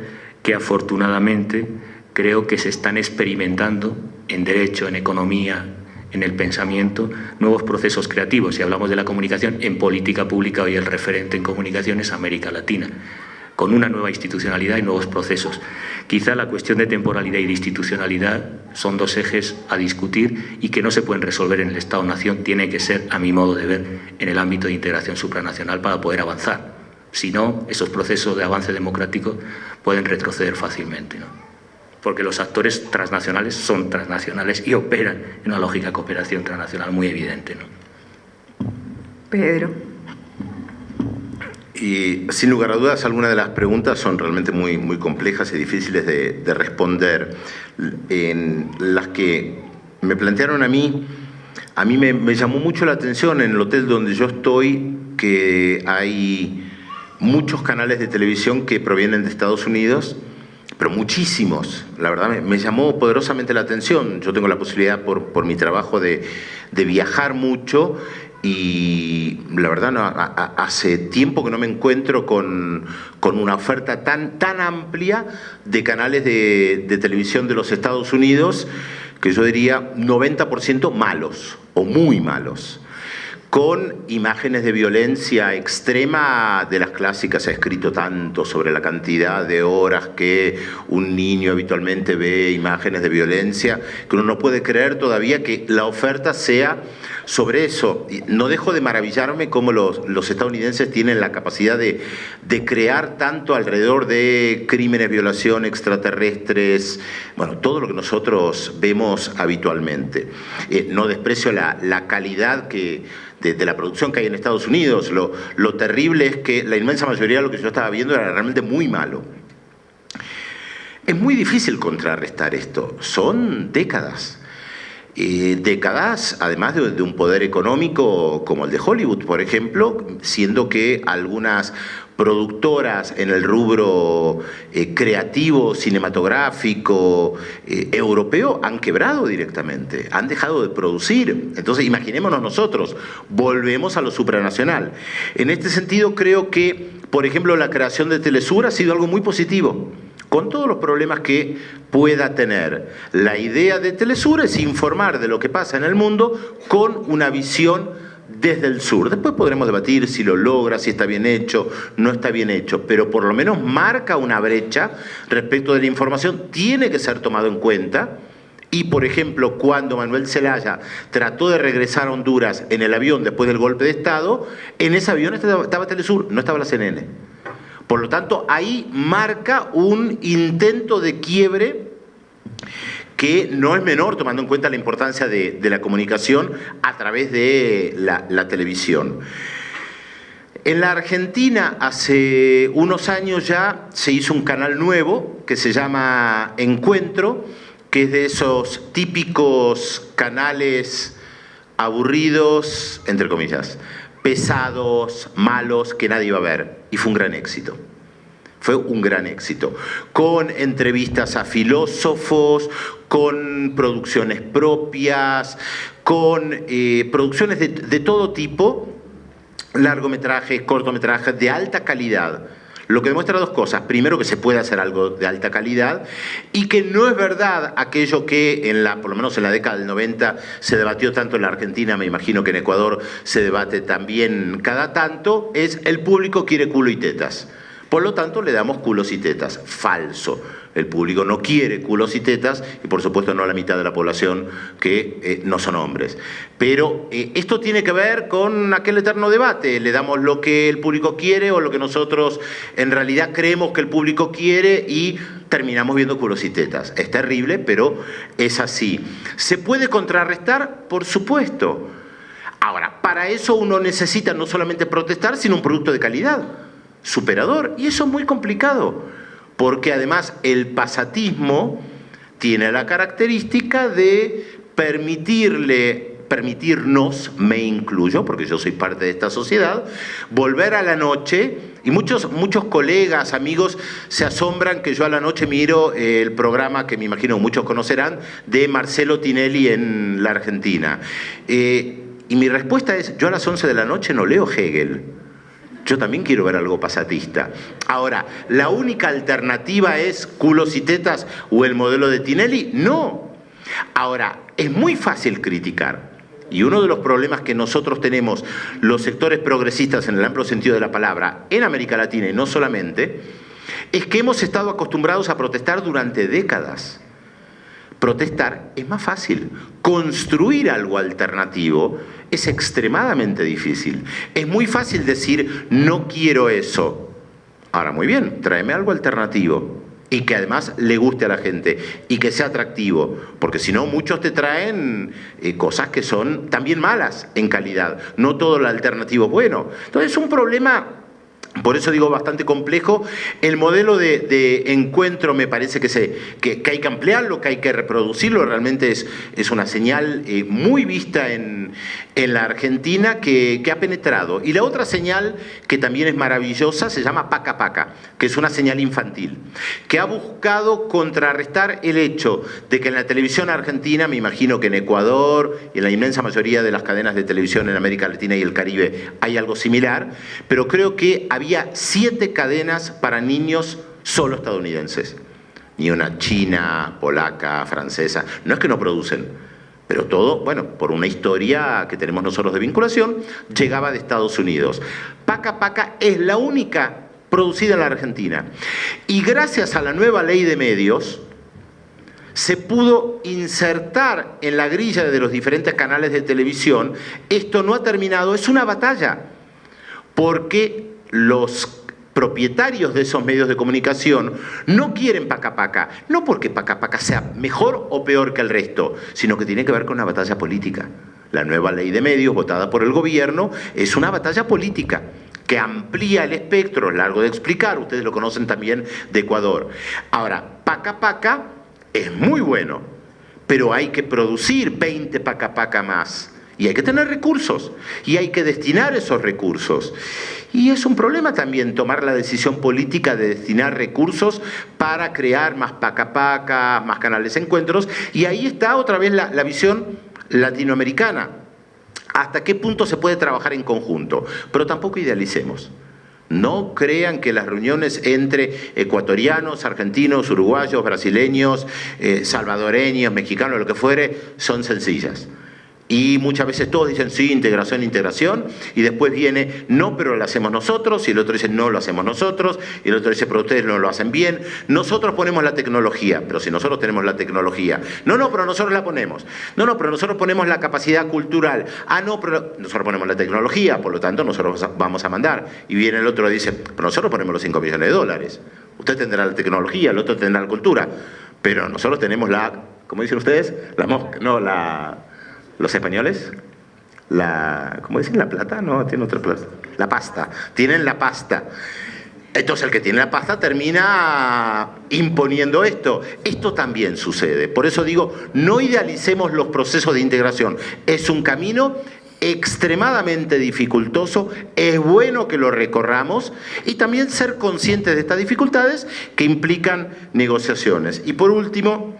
que afortunadamente creo que se están experimentando en derecho, en economía, en el pensamiento, nuevos procesos creativos. Si hablamos de la comunicación, en política pública hoy el referente en comunicación es América Latina. con una nueva institucionalidad y nuevos procesos. Quizá la cuestión de temporalidad y de institucionalidad son dos ejes a discutir y que no se pueden resolver en el Estado-Nación, tiene que ser, a mi modo de ver, en el ámbito de integración supranacional para poder avanzar. Si no, esos procesos de avance democrático pueden retroceder fácilmente, ¿no? Porque los actores transnacionales son transnacionales y operan en una lógica de cooperación transnacional muy evidente, ¿no? Pedro. Y sin lugar a dudas, algunas de las preguntas son realmente muy complejas y difíciles de responder. En las que me plantearon a mí me llamó mucho la atención en el hotel donde yo estoy que hay muchos canales de televisión que provienen de Estados Unidos, pero muchísimos. La verdad me llamó poderosamente la atención. Yo tengo la posibilidad por mi trabajo de viajar mucho. Y la verdad, no, hace tiempo que no me encuentro con una oferta tan amplia de canales de televisión de los Estados Unidos, que yo diría 90% malos o muy malos, con imágenes de violencia extrema de las clásicas. Se ha escrito tanto sobre la cantidad de horas que un niño habitualmente ve imágenes de violencia, que uno no puede creer todavía que la oferta sea sobre eso. No dejo de maravillarme cómo los estadounidenses tienen la capacidad de crear tanto alrededor de crímenes, violación, extraterrestres, bueno, todo lo que nosotros vemos habitualmente. No desprecio la calidad de la producción que hay en Estados Unidos. Lo terrible es que la inmensa mayoría de lo que yo estaba viendo era realmente muy malo. Es muy difícil contrarrestar esto. Son décadas. Décadas, además de un poder económico como el de Hollywood, por ejemplo, siendo que algunas productoras en el rubro creativo, cinematográfico, europeo, han quebrado directamente, han dejado de producir. Entonces, imaginémonos nosotros, volvemos a lo supranacional. En este sentido, creo que, por ejemplo, la creación de Telesur ha sido algo muy positivo, con todos los problemas que pueda tener. La idea de Telesur es informar de lo que pasa en el mundo con una visión desde el sur. Después podremos debatir si lo logra, si está bien hecho, no está bien hecho, pero por lo menos marca una brecha respecto de la información, tiene que ser tomado en cuenta. Y, por ejemplo, cuando Manuel Zelaya trató de regresar a Honduras en el avión después del golpe de Estado, en ese avión estaba Telesur, no estaba la CNN. Por lo tanto, ahí marca un intento de quiebre que no es menor, tomando en cuenta la importancia de la comunicación a través de la televisión. En la Argentina, hace unos años ya, se hizo un canal nuevo que se llama Encuentro, que es de esos típicos canales aburridos, entre comillas, pesados, malos, que nadie iba a ver. Y fue un gran éxito. Fue un gran éxito. Con entrevistas a filósofos, con producciones propias, con producciones de todo tipo, largometrajes, cortometrajes, de alta calidad. Lo que demuestra dos cosas. Primero, que se puede hacer algo de alta calidad y que no es verdad aquello que por lo menos en la década del 90 se debatió tanto en la Argentina, me imagino que en Ecuador se debate también cada tanto, es el público quiere culo y tetas. Por lo tanto, le damos culos y tetas. Falso. El público no quiere culos y tetas y, por supuesto, no la mitad de la población que no son hombres. Pero esto tiene que ver con aquel eterno debate. ¿Le damos lo que el público quiere o lo que nosotros en realidad creemos que el público quiere y terminamos viendo culos y tetas? Es terrible, pero es así. ¿Se puede contrarrestar? Por supuesto. Ahora, para eso uno necesita no solamente protestar, sino un producto de calidad, superador. Y eso es muy complicado. Porque además el pasatismo tiene la característica de permitirnos, me incluyo, porque yo soy parte de esta sociedad, volver a la noche, y muchos colegas, amigos, se asombran que yo a la noche miro el programa que me imagino muchos conocerán, de Marcelo Tinelli en la Argentina. Y mi respuesta es, yo a las 11 de la noche no leo Hegel. Yo también quiero ver algo pasatista. Ahora, ¿la única alternativa es culos y tetas o el modelo de Tinelli? No. Ahora, es muy fácil criticar. Y uno de los problemas que nosotros tenemos, los sectores progresistas en el amplio sentido de la palabra, en América Latina y no solamente, es que hemos estado acostumbrados a protestar durante décadas. Protestar es más fácil. Construir algo alternativo es extremadamente difícil. Es muy fácil decir, no quiero eso. Ahora, muy bien, tráeme algo alternativo y que además le guste a la gente y que sea atractivo, porque si no, muchos te traen cosas que son también malas en calidad. No todo lo alternativo es bueno. Entonces es un problema, por eso digo, bastante complejo. El modelo de encuentro me parece que hay que ampliarlo, que hay que reproducirlo. Realmente es una señal muy vista en la Argentina que ha penetrado. Y la otra señal que también es maravillosa se llama Paca Paca, que es una señal infantil, que ha buscado contrarrestar el hecho de que en la televisión argentina, me imagino que en Ecuador y en la inmensa mayoría de las cadenas de televisión en América Latina y el Caribe hay algo similar, pero creo que había 7 cadenas para niños solo estadounidenses. Ni una china, polaca, francesa. No es que no producen, pero todo, bueno, por una historia que tenemos nosotros de vinculación, llegaba de Estados Unidos. Paca Paca es la única producida en la Argentina. Y gracias a la nueva ley de medios, se pudo insertar en la grilla de los diferentes canales de televisión. Esto no ha terminado, es una batalla, porque los propietarios de esos medios de comunicación no quieren Paca Paca, no porque Paca Paca sea mejor o peor que el resto, sino que tiene que ver con una batalla política. La nueva ley de medios votada por el gobierno es una batalla política que amplía el espectro, es largo de explicar, ustedes lo conocen también de Ecuador. Ahora, Paca Paca es muy bueno, pero hay que producir 20 Paca Paca más. Y hay que tener recursos, y hay que destinar esos recursos. Y es un problema también tomar la decisión política de destinar recursos para crear más Paca Paca, más canales de encuentros, y ahí está otra vez la visión latinoamericana. ¿Hasta qué punto se puede trabajar en conjunto? Pero tampoco idealicemos. No crean que las reuniones entre ecuatorianos, argentinos, uruguayos, brasileños, salvadoreños, mexicanos, lo que fuere, son sencillas. Y muchas veces todos dicen sí, integración, integración, y después viene no, pero lo hacemos nosotros, y el otro dice no, lo hacemos nosotros, y el otro dice pero ustedes no lo hacen bien. Nosotros ponemos la tecnología, pero si nosotros tenemos la tecnología, no, pero nosotros la ponemos, no, pero nosotros ponemos la capacidad cultural, no, pero nosotros ponemos la tecnología, por lo tanto nosotros vamos a mandar. Y viene el otro y dice, pero nosotros ponemos los 5 millones de dólares, usted tendrá la tecnología, el otro tendrá la cultura, pero nosotros tenemos ¿cómo dicen ustedes? ¿Los españoles? ¿Cómo dicen? ¿La plata? No, tiene otra plata. La pasta. Tienen la pasta. Entonces el que tiene la pasta termina imponiendo esto. Esto también sucede. Por eso digo, no idealicemos los procesos de integración. Es un camino extremadamente dificultoso, es bueno que lo recorramos y también ser conscientes de estas dificultades que implican negociaciones. Y por último,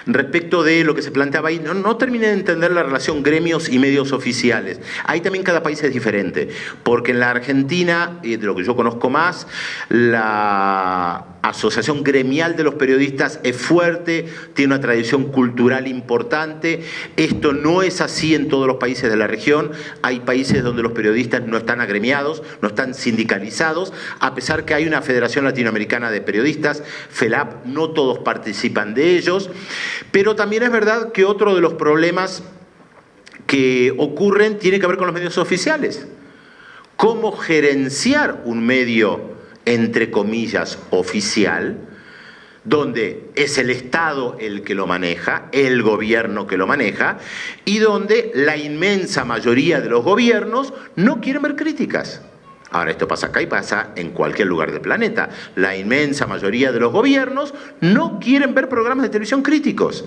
respecto de lo que se planteaba ahí, no terminé de entender la relación gremios y medios oficiales. Ahí también cada país es diferente, porque en la Argentina, de lo que yo conozco más, la asociación gremial de los periodistas es fuerte, tiene una tradición cultural importante. Esto no es así en todos los países de la región. Hay países donde los periodistas no están agremiados, no están sindicalizados, a pesar que hay una Federación Latinoamericana de Periodistas, FELAP, no todos participan de ellos. Pero también es verdad que otro de los problemas que ocurren tiene que ver con los medios oficiales. ¿Cómo gerenciar un medio, entre comillas, oficial, donde es el Estado el que lo maneja, el gobierno que lo maneja, y donde la inmensa mayoría de los gobiernos no quieren ver críticas? Ahora, esto pasa acá y pasa en cualquier lugar del planeta. La inmensa mayoría de los gobiernos no quieren ver programas de televisión críticos.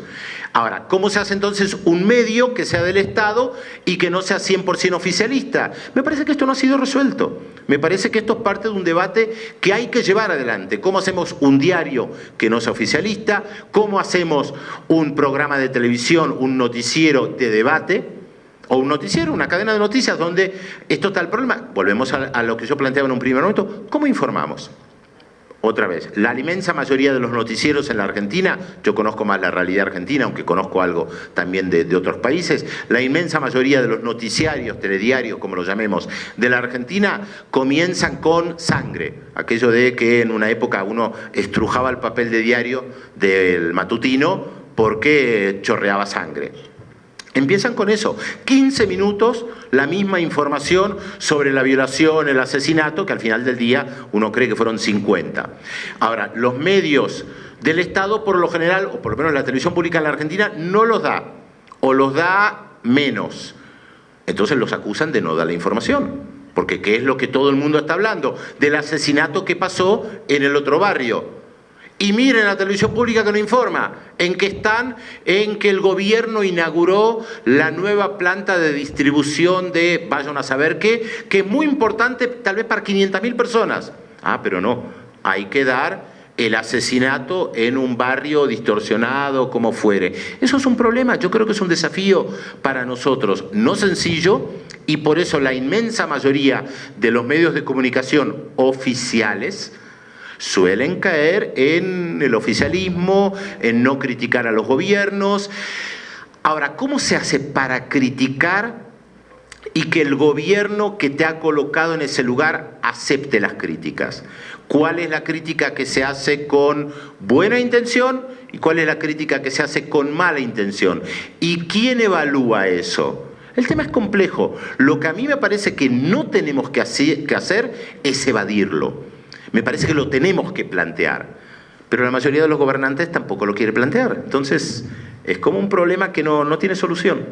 Ahora, ¿cómo se hace entonces un medio que sea del Estado y que no sea 100% oficialista? Me parece que esto no ha sido resuelto. Me parece que esto es parte de un debate que hay que llevar adelante. ¿Cómo hacemos un diario que no sea oficialista? ¿Cómo hacemos un programa de televisión, un noticiero de debate? O un noticiero, una cadena de noticias donde esto está el problema. Volvemos a lo que yo planteaba en un primer momento. ¿Cómo informamos? Otra vez, la inmensa mayoría de los noticieros en la Argentina, yo conozco más la realidad argentina, aunque conozco algo también de otros países, la inmensa mayoría de los noticiarios, telediarios, como lo llamemos, de la Argentina, comienzan con sangre. Aquello de que en una época uno estrujaba el papel de diario del matutino porque chorreaba sangre. Empiezan con eso, 15 minutos, la misma información sobre la violación, el asesinato, que al final del día uno cree que fueron 50. Ahora, los medios del Estado, por lo general, o por lo menos la televisión pública en la Argentina, no los da, o los da menos. Entonces los acusan de no dar la información, porque ¿qué es lo que todo el mundo está hablando? Del asesinato que pasó en el otro barrio. Y miren la televisión pública que no informa, en que están, en que el gobierno inauguró la nueva planta de distribución de, vayan a saber qué, que es muy importante tal vez para 500.000 personas. Ah, pero no, hay que dar el asesinato en un barrio distorsionado, como fuere. Eso es un problema, yo creo que es un desafío para nosotros, no sencillo, y por eso la inmensa mayoría de los medios de comunicación oficiales suelen caer en el oficialismo, en no criticar a los gobiernos. Ahora, ¿cómo se hace para criticar y que el gobierno que te ha colocado en ese lugar acepte las críticas? ¿Cuál es la crítica que se hace con buena intención y cuál es la crítica que se hace con mala intención? ¿Y quién evalúa eso? El tema es complejo. Lo que a mí me parece que no tenemos que hacer es evadirlo. Me parece que lo tenemos que plantear, pero la mayoría de los gobernantes tampoco lo quiere plantear. Entonces, es como un problema que no tiene solución.